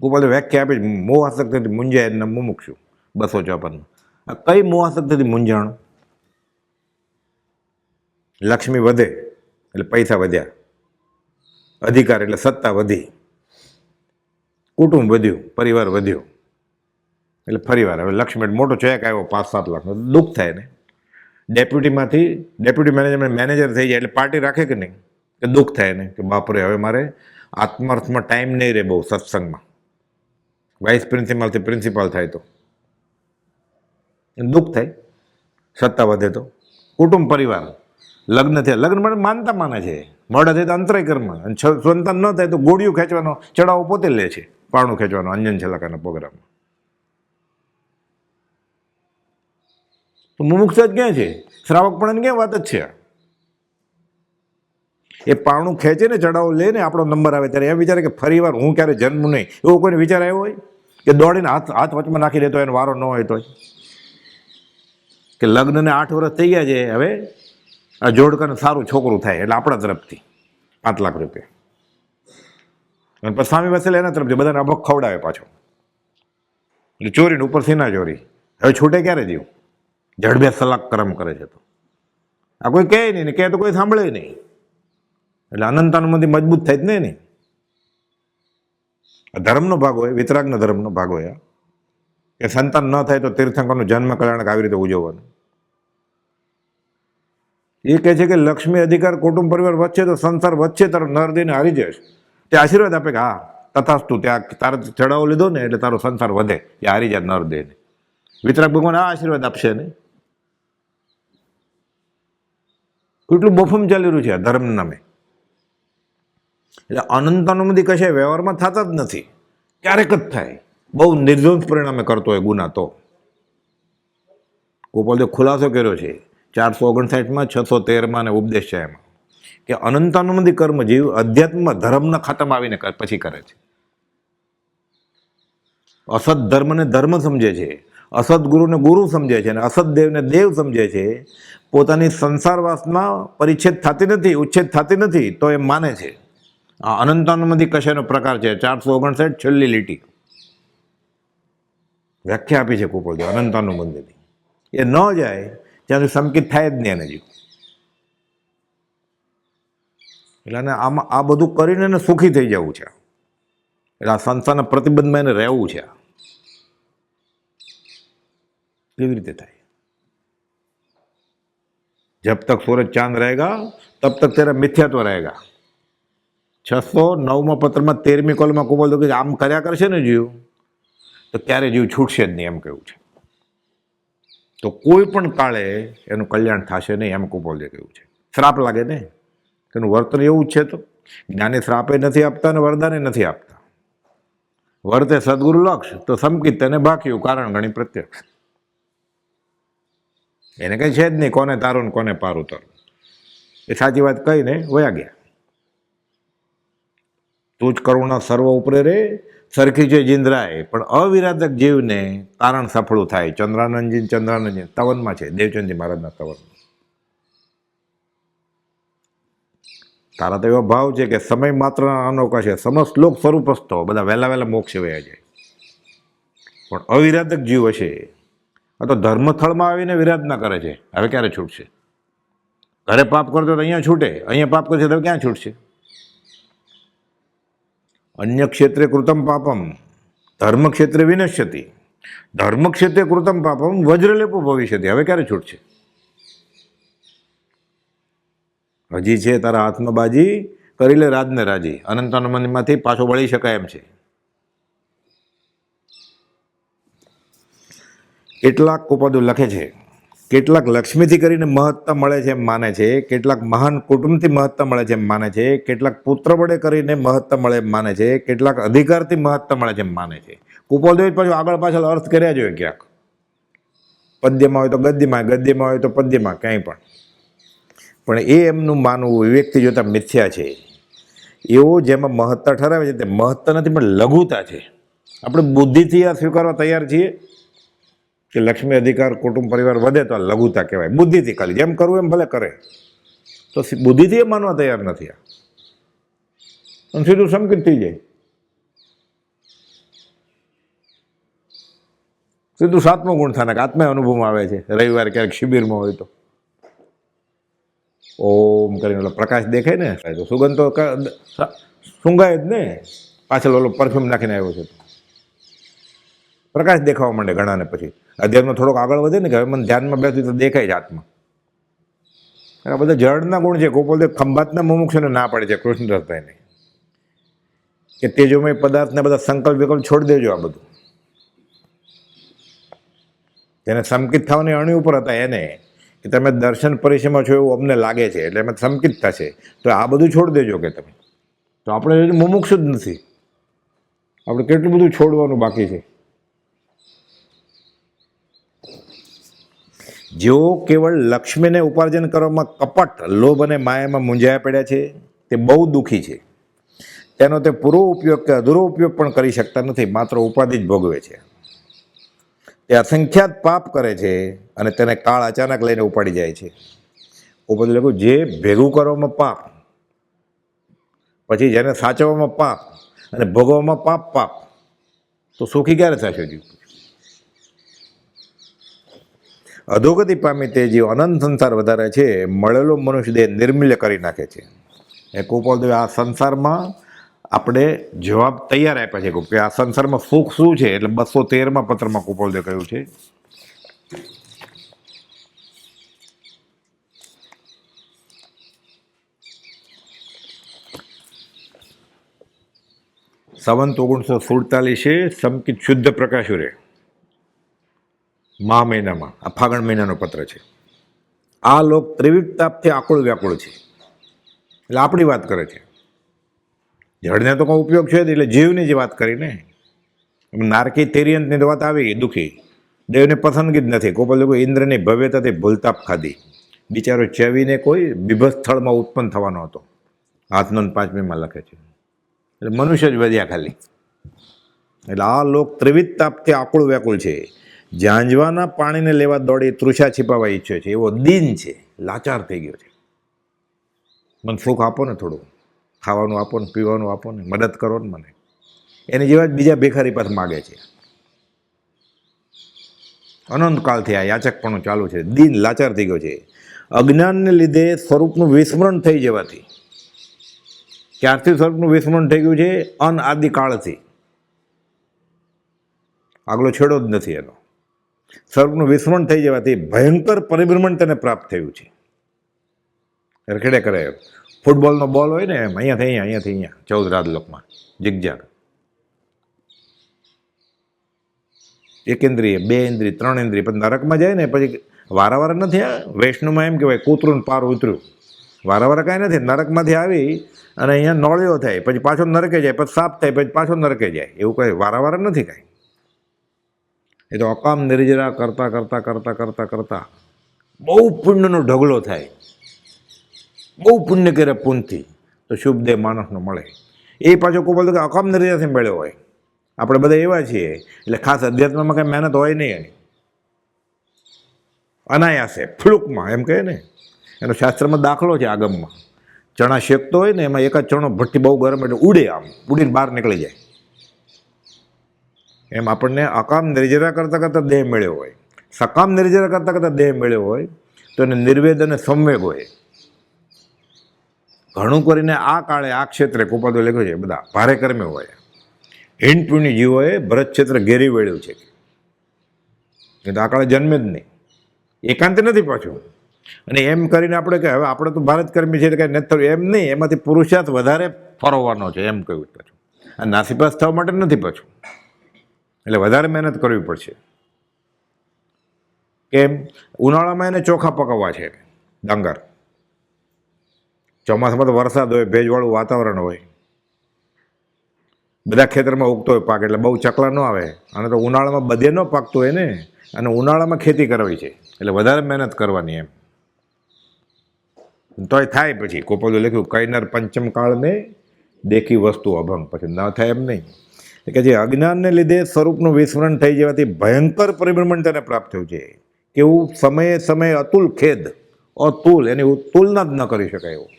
ગોપાલે વ્યાખ્યા આપી, મોહાશક્તિથી મૂંઝાય એને મુમુક્ષુ. 254. આ કઈ મોહાશક્તિથી મૂંઝાણું? લક્ષ્મી વધે એટલે પૈસા વધ્યા, અધિકાર એટલે સત્તા વધી, કુટુંબ વધ્યું, પરિવાર વધ્યો એટલે ફરીવાર હવે લક્ષ્મી મોટો ચેક આવ્યો 5-7 લાખનો, દુઃખ થાય ને. ડેપ્યુટી મેનેજર થઈ જાય એટલે પાર્ટી રાખે કે નહીં? કે દુઃખ થાય ને કે બાપરે હવે મારે આત્માર્થમાં ટાઈમ નહીં રહે બહુ સત્સંગમાં. વાઇસ પ્રિન્સિપાલથી પ્રિન્સિપાલ થાય તો દુઃખ થાય. સત્તા વધે તો કુટુંબ પરિવાર, લગ્ન થયા, લગ્ન માટે માનતા માને છે. મોડા થાય તો અંતરાય કર્મ, અને સંતાન ન થાય તો ગોળીઓ ખેંચવાનો ચડાવો પોતે લે છે, પારણું ખેંચવાનો અંજન છલાકાના પ્રોગ્રામમાં. તો મુમુક્ષ જ ક્યાં છે? શ્રાવકપણાની ક્યાં વાત જ છે? એ પારણું ખેંચે ને, ચડાવો લે ને, આપણો નંબર આવે ત્યારે એમ વિચારે કે ફરી વાર હું ક્યારે જન્મ નહીં. એવો કોઈને વિચાર આવ્યો હોય કે દોડીને હાથ વચમાં નાખી દેતો એનો વારો ન હોય તો? કે લગ્નને 8 વર્ષ થઈ ગયા છે, હવે આ જોડકાને સારું છોકરું થાય એટલે આપણા તરફથી 5 લાખ રૂપિયા, અને પછી સ્વામી વસેલા એના તરફથી બધાને અભક ખવડાવે પાછો. એટલે ચોરીને ઉપર સીના ચોરી. હવે છૂટે ક્યારે જીવ? જડબે સલાક કરમ કરે છે. તો આ કોઈ કહે નહીં ને કહે તો કોઈ સાંભળે નહીં. એટલે અનંતાનુમતિ મજબૂત થાય જ નહીં. ધર્મનો ભાગ હોય, વિતરાગનો ધર્મનો ભાગ હોય કે સંતાન ન થાય તો તીર્થંકરનું જન્મ કલ્યાણક આવી રીતે ઉજવવાનું. એ કહે છે કે લક્ષ્મી અધિકાર કુટુંબ પરિવાર વચ્ચે તો સંસાર વચ્ચે તારો નર દઈને હારી જશે. તે આશીર્વાદ આપે કે હા તથાસ્તુ, ત્યાં તારે ચડાવો લીધો ને એટલે તારો સંસાર વધે, એ હારી જાય નર દઈને. વિતરાગ ભગવાન આ આશીર્વાદ આપશે ને. કેટલું બફમ ચાલી રહ્યું છે આ ધર્મ નામે. એટલે અનંતાનુમતિ કશે વ્યવહારમાં થતા જ નથી, ક્યારેક જ થાય. બહુ નિર્દોષ પરિણામે કરતો હોય ગુના. તો ગોપાલદેવ ખુલાસો કર્યો છે 459માં, 613માં અને ઉપદેશ છે એમાં કે અનંતાનુમતિ કર્મ જીવ અધ્યાત્મમાં ધર્મના ખાતામાં આવીને પછી કરે છે. અસત ધર્મને ધર્મ સમજે છે, અસત ગુરુને ગુરુ સમજે છે અને અસત દેવને દેવ સમજે છે. પોતાની સંસાર વાસના પરિચ્છેદ થતી નથી, ઉચ્છેદ થતી નથી તો એમ માને છે. આ અનંતાનુમતિ કશાનો પ્રકાર છે? 459 છેલ્લી લીટી વ્યાખ્યા આપી છે ગોપાલદેવ અનંતાનુમતિની. એ ન જાય ત્યાં સુધી સંકિત થાય જ નહીં એને જીવ. એટલે આમાં આ બધું કરીને એને સુખી થઈ જવું છે. એટલે આ સંસારના પ્રતિબંધમાં એને રહેવું છે. કેવી રીતે થાય? જબ તક સૂરજ ચાંદ રહેગા તબ તક તેરા મિથ્યાત્વ રહેગા. 609માં પત્રમાં 13મી કોલમાં ગોપાલદેવ કે આમ કર્યા કરશે ને જીવ તો ક્યારે જીવ છૂટશે જ નહીં, એમ કેવું છે. તો કોઈ પણ કાળે એનું કલ્યાણ થશે નહીં, એમ ગોપાલદેવ કેવું છે. શ્રાપ લાગે ને, એનું વર્તન એવું જ છે. તો જ્ઞાની શ્રાપે નથી આપતા અને વરદાને નથી આપતા. વર્તે સદગુરુ લક્ષ તો સમકિત તેને બાક્યું કારણ ગણી પ્રત્યક્ષ. એને કંઈ છે જ નહીં કોને તારું ને કોને પારું તારું. એ સાચી વાત કહીને વયા ગયા. તું જ કરુણા સર્વ ઉપરે રે સરખી છે જિંદ્રાય, પણ અવિરાધક જીવને કારણ સફળું થાય. ચંદ્રાનંદજી તવનમાં છે, દેવચંદજી મહારાજના તવનમાં. તારા તો એવો ભાવ છે કે સમય માત્ર અનોકાશે, સમસ્ત લોક સ્વરૂપસ્થ બધા વહેલા વહેલા મોક્ષે વયા જાય. પણ અવિરાધક જીવ હશે, આ તો ધર્મસ્થળમાં આવીને વિરાધના કરે છે. હવે ક્યારે છૂટશે? ઘરે પાપ કરતો તો અહીંયા છૂટે, અહીંયા પાપ કરશે તો ક્યાં છૂટશે? અન્ય ક્ષેત્રે કૃતમ પાપમ ધર્મ ક્ષેત્રે વિનશ્યતિ, ધર્મ ક્ષેત્રે કૃતમ પાપમ વજ્રલેપો ભવિષ્યતિ. હવે ક્યારે છૂટશે? હજી છે તારા હાથમાં બાજી, કરી લે રાજને રાજી. અનંતાનુમતિમાંથી પાછો વળી શકાય એમ છે. કેટલાક ગોપાલદેવ લખે છે, કેટલાક લક્ષ્મીથી કરીને મહત્તા મળે છે એમ માને છે, કેટલાક મહાન કુટુંબથી મહત્તા મળે છે એમ માને છે, કેટલાક પુત્ર વડે કરીને મહત્તા મળે એમ માને છે, કેટલાક અધિકારથી મહત્તા મળે છે એમ માને છે. ગોપાલદેવ પાછું આગળ પાછળ અર્થ કર્યા જોઈએ ક્યાંક. પદ્યમાં હોય તો ગદ્યમાં, ગદ્યમાં હોય તો પદ્યમાં, ક્યાંય પણ. પણ એ એમનું માનવું વિવેકથી જોતા મિથ્યા છે. એવો જેમાં મહત્તા ઠરાવે છે તે મહત્તા નથી પણ લઘુતા છે. આપણે બુદ્ધિથી આ સ્વીકારવા તૈયાર છીએ કે લક્ષ્મી અધિકાર કુટુંબ પરિવાર વધે તો આ લઘુતા કહેવાય. બુદ્ધિથી ખાલી જેમ કરવું એમ ભલે કરે, તો બુદ્ધિથી એ માનવા તૈયાર નથી. અને સીધું સંકિત થઈ જાય, સીધું 7મો ગુણ થાનક આત્મા અનુભવમાં આવે છે. રવિવારે ક્યારેક શિબિરમાં હોય તો ઓમ કરીને ઓલો પ્રકાશ દેખાય ને, તો સુગંધ તો સૂંઘાય જ ને. પાછળ ઓલો પરફ્યુમ નાખીને આવ્યો છે પ્રકાશ દેખાવા માંડે ઘણાને. પછી અધ્યાત્મ થોડોક આગળ વધે ને કે હવે મને ધ્યાનમાં બેસી તો દેખાય જ આત્મા. આ બધા જળના ગુણ છે. ગોપાલદેવ ખંભાતના મુમુક્ષુને ના પાડે છે કૃષ્ણદાસભાઈને કે તેજોમય પદાર્થને બધા સંકલ્પ વિકલ્પ છોડી દેજો. આ બધું જેને સંકિત થવાની અણી ઉપર હતા એને કે તમે દર્શન પરિચયમાં છો એવું અમને લાગે છે એટલે એમાં સંકિત થશે, તો આ બધું છોડી દેજો કે તમે. તો આપણે મુમુક્ષ જ નથી. આપણે કેટલું બધું છોડવાનું બાકી છે. જેઓ કેવળ લક્ષ્મીને ઉપાર્જન કરવામાં કપટ, લોભ અને માયામાં મૂંઝાયા પડ્યા છે તે બહુ દુઃખી છે. તેનો તે પૂરો ઉપયોગ કે અધૂરો ઉપયોગ પણ કરી શકતા નથી, માત્ર ઉપાધિ જ ભોગવે છે. તે અસંખ્યાત પાપ કરે છે અને તેને કાળ અચાનક લઈને ઉપાડી જાય છે. ઉપરથી લખ્યું, જે ભેગું કરવામાં પાપ, પછી જેને સાચવવામાં પાપ અને ભોગવવામાં પાપ, તો સુખી ક્યારે થશે જીવ? અધોગતિ પામી તે જીવ અનંત સંસાર વધારે છે, મળેલો મનુષ્ય દેહ નિર્મૂલ્ય કરી નાખે છે. એ કુપોલદેવે આ સંસારમાં આપણે જવાબ તૈયાર આપ્યા છે કે આ સંસારમાં સુખ શું છે. એટલે 213માં પત્રમાં કુપોલદેવ કહ્યું છે. સંવંત 1947 સમકિત શુદ્ધ પ્રકાશુરે મહા મહિનામાં આ ફાગણ મહિનાનો પત્ર છે. આ લોક ત્રિવિધ તાપથી આકુળ વ્યાકુળ છે. એટલે આપણી વાત કરે છે. જળને તો કોઈ ઉપયોગ છે જ, એટલે જીવની જ વાત કરીને નારકી તિર્યંતની તો વાત આવી દુઃખી દેવને પસંદગી જ નથી. કોપલ લોકો ઇન્દ્રની ભવ્યતાથી ભૂલતાપ ખાધી. બિચારો ચવીને કોઈ બીભત્સ સ્થળમાં ઉત્પન્ન થવાનો હતો. હાથનો 5મીમાં લખે છે. એટલે મનુષ્ય જ વધ્યા ખાલી. એટલે આ લોક ત્રિવિધ તાપથી આકુળ વ્યાકુળ છે. ઝાંઝવાના પાણીને લેવા દોડી તૃષા छिપાવવા ઈચ્છે છે. એવો દીન છે, લાચાર થઈ ગયો છે. મને સુખ આપો ને, થોડું ખાવાનું આપો ને, પીવાનું આપો ને, મદદ કરો ને મને. એની જેવા જ બીજા ભિખારી પાસે માગે છે. અનંતકાળથી આ યાચકપણું ચાલુ છે. દીન લાચાર થઈ ગયો છે. અજ્ઞાનને લીધે સ્વરૂપનું વિસ્મરણ થઈ જવાથી. ક્યારથી સ્વરૂપનું વિસ્મરણ થઈ ગયું છે? અનઆદિકાળથી. આગલો છેડો જ નથી એનો. સ્વરૂપનું વિસ્મરણ થઈ જવાથી ભયંકર પરિભ્રમણ તેને પ્રાપ્ત થયું છે. રખેડે કરે ફૂટબોલનો બોલ હોય ને એમ, અહીંયાથી અહીંયા 14 રાજલોકમાં જિગજાગ. 1 ઇન્દ્રિય, 2 ઇન્દ્રિય, 3 ઇન્દ્રિય, પછી નરકમાં જાય ને પછી વારાવાર નથી. આ વૈષ્ણવમાં એમ કહેવાય કૂતરું પાર ઉતર્યું. વારાવાર કાંઈ નથી. નરકમાંથી આવી અને અહીંયા નોળિયો થાય, પછી પાછો નરકે જાય, પછી સાપ થાય, પછી પાછો નરકે જાય. એવું કંઈ વારાવાર નથી કાંઈ. એ તો અકામ નિર્જરા કરતાં કરતાં કરતાં કરતાં કરતાં બહુ પુણ્યનો ઢગલો થાય. બહુ પુણ્ય કરે પુણ્યથી તો શુભ દેહ માણસનો મળે. એ પાછો કોઈ બોલતો કે અકામ નિર્જરાથી મળ્યો હોય. આપણે બધા એવા છીએ એટલે ખાસ અધ્યાત્મમાં કંઈ મહેનત હોય નહીં એની. અનાયાસે ફ્લુકમાં એમ કહે ને, એનો શાસ્ત્રમાં દાખલો છે. આગમમાં ચણા શેકતો હોય ને, એમાં એકાદ ચણો ભઠ્ઠી બહુ ગરમ એટલે ઉડે, આમ ઉડીને બહાર નીકળી જાય. એમ આપણને અકામ નિર્જરા કરતાં કરતાં દેહ મળ્યો હોય, સકામ નિર્જરા કરતાં કરતાં દેહ મળ્યો હોય તો એને નિર્વેદ અને સંવેગ હોય. ઘણું કરીને આ કાળે આ ક્ષેત્રે કુપાદો લખ્યો છે બધા ભારે કર્મે હોય. હિંડ પુણ્ય જીવોએ ભરત ક્ષેત્ર ઘેરી વળ્યું છે. એ તો આ કાળે જન્મે જ નહીં, એકાંત નથી પાછું. અને એમ કરીને આપણે કે હવે આપણે તો ભારત કર્મી છે એટલે કાંઈ નથી થયું એમ નહીં. એમાંથી પુરુષાર્થ વધારે ફરવાનો છે એમ કહ્યું પાછું. આ નાસીપાસ થવા માટે નથી પાછું. એટલે વધારે મહેનત કરવી પડશે. કેમ? ઉનાળામાં એને ચોખા પકવવા છે ડાંગર. ચોમાસામાં તો વરસાદ હોય, ભેજવાળું વાતાવરણ હોય, બધા ખેતરમાં ઉગતો હોય પાક, એટલે બહુ ચકલા ન આવે. અને તો ઉનાળામાં બધે ન પાકતું હોય ને, અને ઉનાળામાં ખેતી કરવી છે એટલે વધારે મહેનત કરવાની એમ. તોય થાય પછી કોપોલે લખ્યું કૈનર પંચમ કાળ મેં દેખી વસ્તુ અભંગ. પછી ન થાય એમ નહીં કે જે અજ્ઞાનને લીધે સ્વરૂપનું વિસ્મરણ થઈ જવાથી ભયંકર પરિભ્રમણ તેને પ્રાપ્ત થયું છે. કેવું? સમયે સમયે અતુલ ખેદ, અતુલ, એની તુલના જ ન કરી શકાય એવું.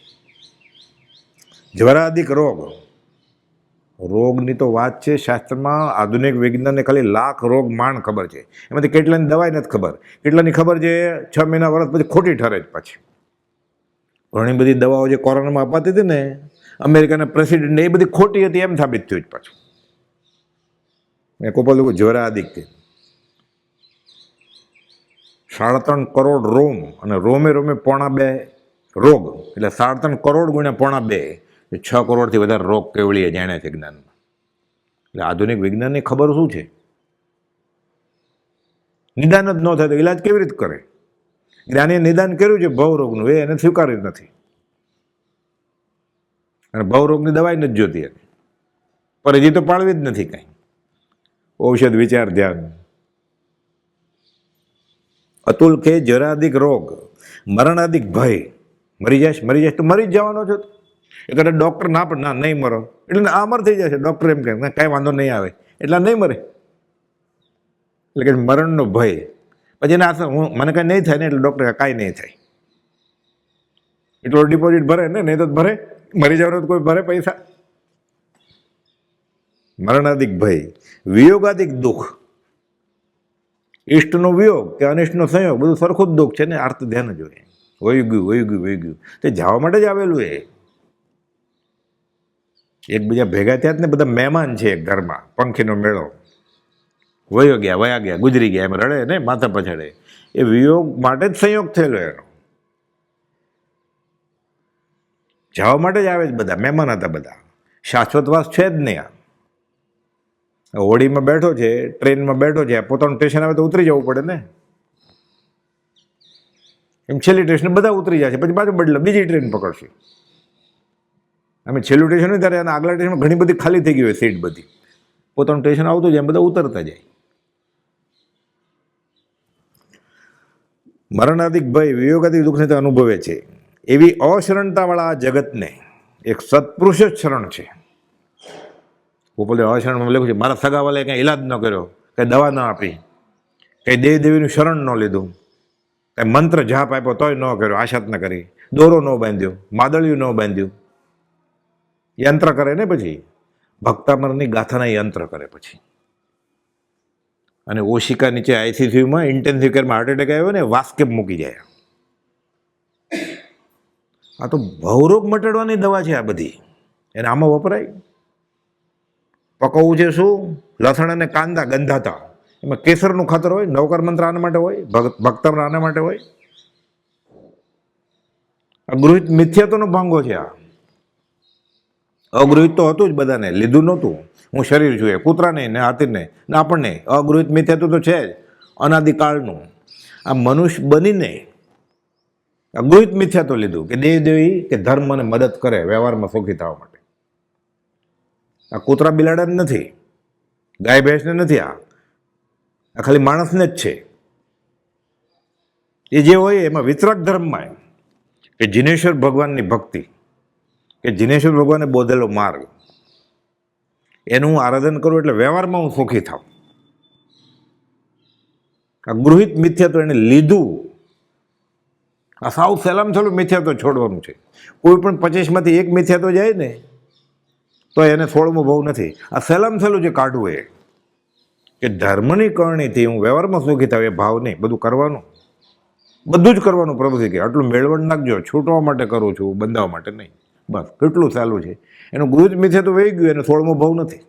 જ્વરાદિક રોગની તો વાત છે શાસ્ત્રમાં. આધુનિક વિજ્ઞાનને ખાલી લાખ રોગ માંડ ખબર છે. એમાંથી કેટલાની દવાઈ નથી ખબર, કેટલાની ખબર છે 6 મહિના વર્ષ પછી ખોટી ઠરે જ પાછી. ઘણી બધી દવાઓ જે કોરોનામાં અપાતી હતી ને અમેરિકાના પ્રેસિડેન્ટ, એ બધી ખોટી હતી એમ સાબિત થયું જ પાછું. એ કોપલ લોકો જ્વરાદિક છે. 3.5 કરોડ રોમ, અને રોમે 2.5 રોગ, એટલે 3.5 કરોડ ગુણ્યા 2.5, 6 કરોડથી વધારે રોગ કેવળીએ જાણે છે જ્ઞાનમાં. એટલે આધુનિક વિજ્ઞાનની ખબર શું છે? નિદાન જ ન થાય તો ઇલાજ કેવી રીતે કરે? જ્ઞાનીએ નિદાન કર્યું છે ભવરોગનું, એ એને સ્વીકાર્યું નથી. અને ભવરોગની દવાઈ નથી જોતી એને, પર હજી તો પાળવી જ નથી કાંઈ. ઔષધ વિચાર ધ્યાન. અતુલ કે જરાદિક રોગ, મરણાદિક ભય. મરી જાય તો મરી જ જવાનો છો. એ કદાચ ડૉક્ટર ના પણ ના નહીં મરો એટલે અમર થઈ જશે. ડૉક્ટર એમ કહે કાંઈ વાંધો નહીં આવે એટલે નહીં મરે. એટલે કે મરણનો ભય. પછી એને મને કાંઈ નહીં થાય ને એટલે ડૉક્ટર કાંઈ નહીં થાય. એટલો ડિપોઝિટ ભરે ને, નહીં તો ભરે. મરી જવાનો તો કોઈ ભરે પૈસા. મરણાદિક ભય, વિયોગાદિક દુઃખ. ઈષ્ટનો વિયોગ કે અનિષ્ટનો સંયોગ બધું સરખું જ દુઃખ છે ને. આર્ત ધ્યાન જ હોય, વહી ગયું તે જવા માટે જ આવેલું. એ એકબીજા ભેગા થયા જ ને, બધા મહેમાન છે એક ઘરમાં, પંખીનો મેળો. વયા ગયા, ગુજરી ગયા એમ રડે ને માથા પછાડે. એ વિયોગ માટે જ સંયોગ થયેલો એનો. જવા માટે જ આવે જ બધા, મહેમાન હતા બધા. શાશ્વતવાસ છે જ નહીં. આ હોડીમાં બેઠો છે, ટ્રેનમાં બેઠો છે, પોતાનું સ્ટેશન આવે તો ઉતરી જવું પડે ને. એમ છેલ્લી સ્ટેશન બધા ઉતરી જાય છે, પછી પાછું બદલે બીજી ટ્રેન પકડશે. અમે છેલ્લું સ્ટેશન હોય ત્યારે એના આગલા સ્ટેશનમાં ઘણી બધી ખાલી થઈ ગઈ હોય સીટ બધી. પોતાનું સ્ટેશન આવતું જાય બધા ઉતરતા જાય. મરણાધિક ભય, વિયોગાધિક દુઃખને અનુભવે છે. એવી અશરણતાવાળા આ જગતને એક સત્પુરુષ જ શરણ છે. હું બોલે અશરણમાં લખ્યું છે, મારા સગાવાલાએ કંઈ ઈલાજ ન કર્યો, કંઈ દવા ન આપી, કંઈ દેવીનું શરણ ન લીધું, કંઈ મંત્ર જાપ આપ્યો તોય ન કર્યો, આશાત ન કરી, દોરો ન બાંધ્યો, માદળિયું ન બાંધ્યું. યંત્ર કરે ને પછી ભક્તામરની ગાથાના યંત્ર કરે પછી. અને ઓશિકા નીચે આઈસીસીયુમાં ઇન્ટેન્સિવ કેરમાં હાર્ટ એટેક આવ્યો ને, વાસ્કેપ મૂકી જાય. આ તો ભવરોગ મટાડવાની દવા છે આ બધી, એને આમાં વપરાય. પકવવું છે શું? લસણ અને કાંદા ગંધાતા, એમાં કેસરનું ખાતર હોય, નવકાર મંત્ર આના માટે હોય, ભક્તામર આના માટે હોય. આ ગૃહિત મિથ્યાત્વનો ભાંગો છે. આ અગૃહિત તો હતું જ બધાને, લીધું નહોતું. હું શરીર છું એ કૂતરાને ને હાથીને ને આપણને અગૃહિત મિથ્યાત્વ તો છે જ અનાદિકાળનું. આ મનુષ્ય બનીને અગૃહિત મિથ્યાત્વ લીધું કે દેવી કે ધર્મને મદદ કરે વ્યવહારમાં સુખી થવા માટે. આ કૂતરા બિલાડાને નથી, ગાય ભેંસને નથી, આ ખાલી માણસને જ છે. એ જે હોય એમાં વિતરાગ ધર્મમાં કે જિનેશ્વર ભગવાનની ભક્તિ, કે જિનેશ્વર ભગવાને બોધેલો માર્ગ, એનું હું આરાધન કરું એટલે વ્યવહારમાં હું સુખી થાઉં. આ ગૃહિત મિથ્યાત્વ એને લીધું. આ સાવ સહેલામ સહેલું મિથ્યાત્વ છોડવાનું છે. કોઈ પણ 25માંથી એક મિથ્યાત્વ જાય ને તો એને 16મો ભાવ નથી. આ સહેલામ સહેલું જે કાઢવું એ કે ધર્મની કરણીથી હું વ્યવહારમાં સુખી થાવ, એ ભાવ નહીં. બધું કરવાનું, બધું જ કરવાનું. પ્રભુજી કે આટલું મેળવણ નાખજો, છૂટવા માટે કરું છું, બંધાવવા માટે નહીં. બસ કેટલું સહેલું છે. એનું ગૃહિત મિથ્યાત્વ વહી ગયું, એને 16મો ભાવ નથી.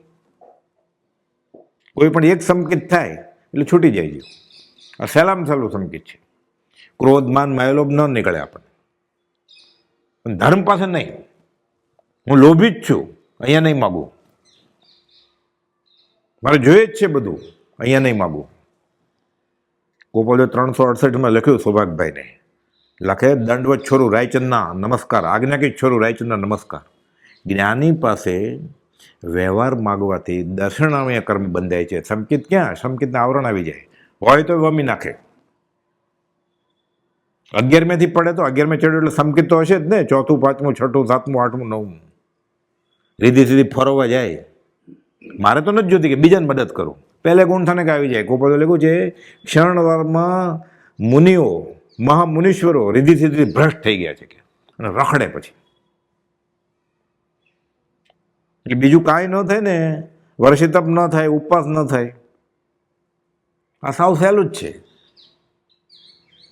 કોઈ પણ એક સંકેત થાય એટલે છૂટી જાય છે. આ સહેલામ સહેલું સંકેત છે. ક્રોધ, માન, માયલોભ ન નીકળે આપણને. પણ ધર્મ પાસે નહીં. હું લોભી જ છું, અહીંયા નહીં માગું. મારે જોઈએ જ છે બધું, અહીંયા નહીં માગું. ગોપાલે 368માં લખ્યું સૌભાગભાઈને, લખે દંડવત છોરું રાયચંદના નમસ્કાર, આજ્ઞાકી છોરું રાયચંદના નમસ્કાર. જ્ઞાની પાસે વ્યવહાર માગવાથી દર્શનામય કર્મ બંધાય છે. સંકિત ક્યાં? સંકિતને આવરણ આવી જાય, હોય તો વમી નાખે. 11મેથી પડે તો 11મે ચડ્યો એટલે સંકિત તો હશે જ ને. 4થું, 5મું, 6થું, 7મું, 8મું, 9મું રીધી સીધી ફરવા જાય. મારે તો નથી જોતી કે બીજાને મદદ કરું, પહેલે ગુણથાને કે આવી જાય. ગોપાલે લખ્યું છે ક્ષણવારમાં મુનિઓ, મહામુનીશ્વરો રીધી સીધી ભ્રષ્ટ થઈ ગયા છે કે, અને રખડે પછી. એટલે બીજું કાંઈ ન થાય ને, વર્ષે તપ ન થાય, ઉપવાસ ન થાય. આ સાવ સહેલું જ છે.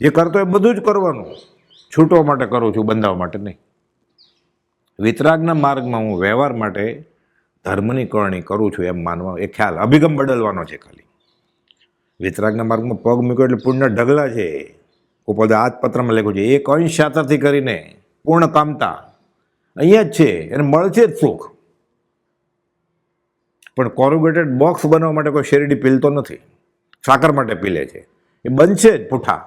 જે કરતો એ બધું જ કરવાનું. છૂટવા માટે કરું છું, બંધાવવા માટે નહીં. વિતરાગના માર્ગમાં હું વ્યવહાર માટે ધર્મની કરણી કરું છું એમ માનવા, એ ખ્યાલ, અભિગમ બદલવાનો છે ખાલી. વિતરાગના માર્ગમાં પગ મૂક્યો એટલે પુણ્ય ઢગલા છે. ઉપર આ જ પત્રમાં લખ્યું છે, એક અંશ શાતાથી કરીને પૂર્ણ કામતા અહીંયા જ છે, એને મળશે જ સુખ. પણ કોરુગેટેડ બોક્સ બનાવવા માટે કોઈ શેરડી પીલતો નથી, સાકર માટે પીલે છે. એ બનશે જ પૂઠા,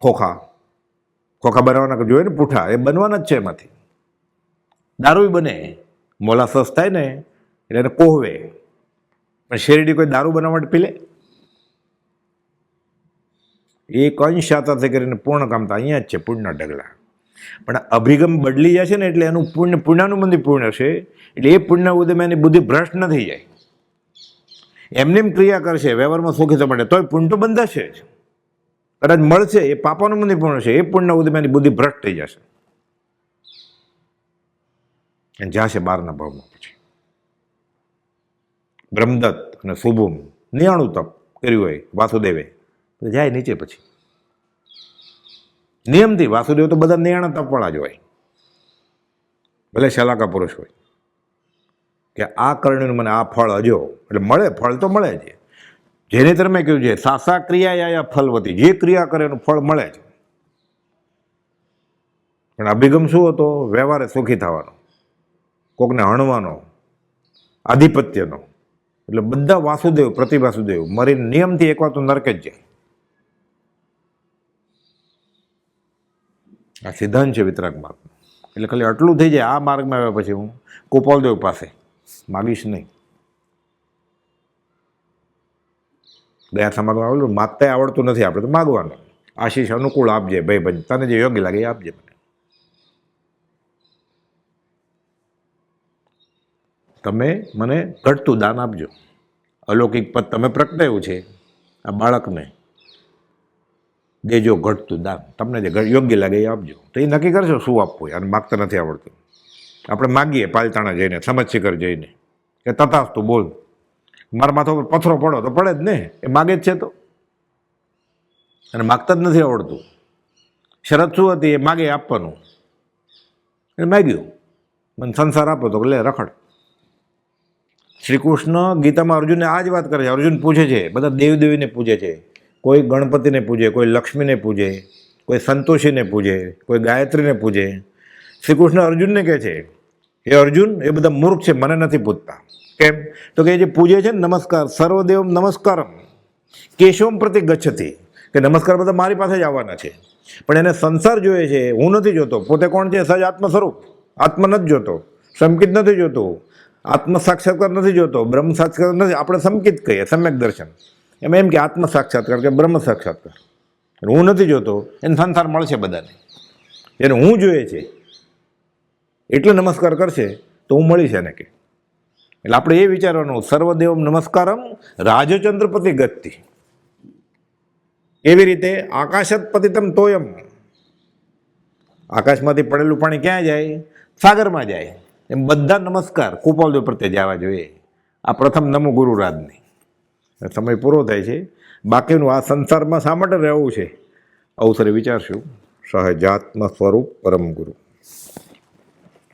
ખોખા બનાવવાના જોઈએ ને પૂઠા, એ બનવાના જ છે. એમાંથી દારૂ બને, મોલાસસ થાય ને એટલે એને કોહવે. પણ શેરડી કોઈ દારૂ બનાવવા માટે પીલે? એક અંશ શાતાથી કરીને પૂર્ણ કામતા અહીંયા જ છે, પુણ્યના ઢગલા. પણ અભિગમ બદલી જશે ને એટલે એનું પુણ્ય, પુણ્યનું મંદિર પૂર્ણ હશે એટલે એ પુણ્ય ઉદયમાં એની બુદ્ધિ ભ્રષ્ટ ન થઈ જાય. એમને એમ ક્રિયા કરશે વ્યવહારમાં સુખી થવા માટે, તોય પુણ્ય તો બંધાશે જ. કદાચ મળશે, એ પાપાનું મંદિર પૂર્ણ હશે, એ પુણ્ય ઉદયમાં એની બુદ્ધિ ભ્રષ્ટ થઈ જશે. જાશે બારના ભાવમાં. પછી બ્રહ્મદત્ત અને શુભમ 99 તપ કર્યું હોય વાસુદેવે, તો જાય નીચે. પછી નિયમથી વાસુદેવ તો બધા નિયાણા તપવાળા જ હોય, ભલે શલાકા પુરુષ હોય, કે આ કરણીનું મને આ ફળ અજો, એટલે મળે, ફળ તો મળે છે. જેને તમે કહ્યું છે સાસા ક્રિયા યા ફલવતી, જે ક્રિયા કરે એનું ફળ મળે છે. પણ અભિગમ શું હતો? વ્યવહારે સુખી થવાનો, કોકને હણવાનો, આધિપત્યનો. એટલે બધા વાસુદેવ પ્રતિવાસુદેવ મરી નિયમથી એકવાર તો નરકે જ જાય. આ સિદ્ધાંત છે વિતરાગ માર્ગ. એટલે ખાલી આટલું થઈ જાય, આ માર્ગમાં આવ્યા પછી હું ગોપાલદેવ પાસે માગીશ નહીં. ગયા સમાજમાં આવેલું માગતા આવડતું નથી, આપણે તો માગવાનું. આશીષ અનુકૂળ આપજે ભાઈ, તને જે યોગ્ય લાગે એ આપજે મને. તમે મને ઘટતું દાન આપજો. અલૌકિક પદ તમે પ્રગટાયું છે, આ બાળકને દેજો ઘટતું દાન, તમને જે યોગ્ય લાગે એ આપજો. તો એ નક્કી કરશો શું આપવું. અને માગતા નથી આવડતું, આપણે માગીએ પાલતાણા જઈને, સમજ શિખર જઈને કે તથાસ્તુ બોલ, મારા માથા ઉપર પથ્થરો પડો તો પડે જ ને, એ માગે જ છે તો. અને માગતા જ નથી આવડતું. શરત શું હતી? એ માગે આપવાનું. એ માગ્યું, મને સંસાર આપો તો લે રખડ. શ્રી કૃષ્ણ ગીતામાં અર્જુનને આ જ વાત કરે છે. અર્જુન પૂછે છે, બધા દેવદેવીને પૂજે છે, કોઈ ગણપતિને પૂજે, કોઈ લક્ષ્મીને પૂજે, કોઈ સંતોષીને પૂજે, કોઈ ગાયત્રીને પૂજે. શ્રી કૃષ્ણ અર્જુનને કહે છે, એ અર્જુન એ બધા મૂર્ખ છે, મને નથી પૂજતા. કેમ? તો કે જે પૂજે છે ને નમસ્કાર, સર્વદેવ નમસ્કારમ કેશવમ પ્રતિ ગચ્છતિ, કે નમસ્કાર બધા મારી પાસે જ આવવાના છે. પણ એને સંસાર જોઈએ છે, હું નથી જોતો. પોતે કોણ છે? સજ આત્મ સ્વરૂપ. આત્મ નથી જોતો, સંકિત નથી જોતો, આત્મ સાક્ષાત્કાર નથી જોતો, બ્રહ્મ સાક્ષાત્કાર નથી. આપણે સંકિત કહીએ, સમ્યક દર્શન. એમાં એમ કે આત્મ સાક્ષાત્કાર કે બ્રહ્મ સાક્ષાત્કાર. હું નથી જોતો, એને સંસાર મળશે બધાને. એને હું જોઈએ છે એટલે નમસ્કાર કરશે તો હું મળીશ એને કે. એટલે આપણે એ વિચારવાનું, સર્વદેવમ નમસ્કારમ રાજચંદ્રપતિ ગતિ. એવી રીતે આકાશત પતિતમ તોયમ, આકાશમાંથી પડેલું પાણી ક્યાં જાય? સાગરમાં જાય. એમ બધા નમસ્કાર ગોપાલદેવ પ્રત્યે જવા જોઈએ. આ પ્રથમ નમો ગુરુરાજની. સમય પૂરો થાય છે. બાકીનું આ સંસારમાં શા માટે રહેવું છે, અવસરે વિચારશું. સહજાત્મ સ્વરૂપ પરમ ગુરુ.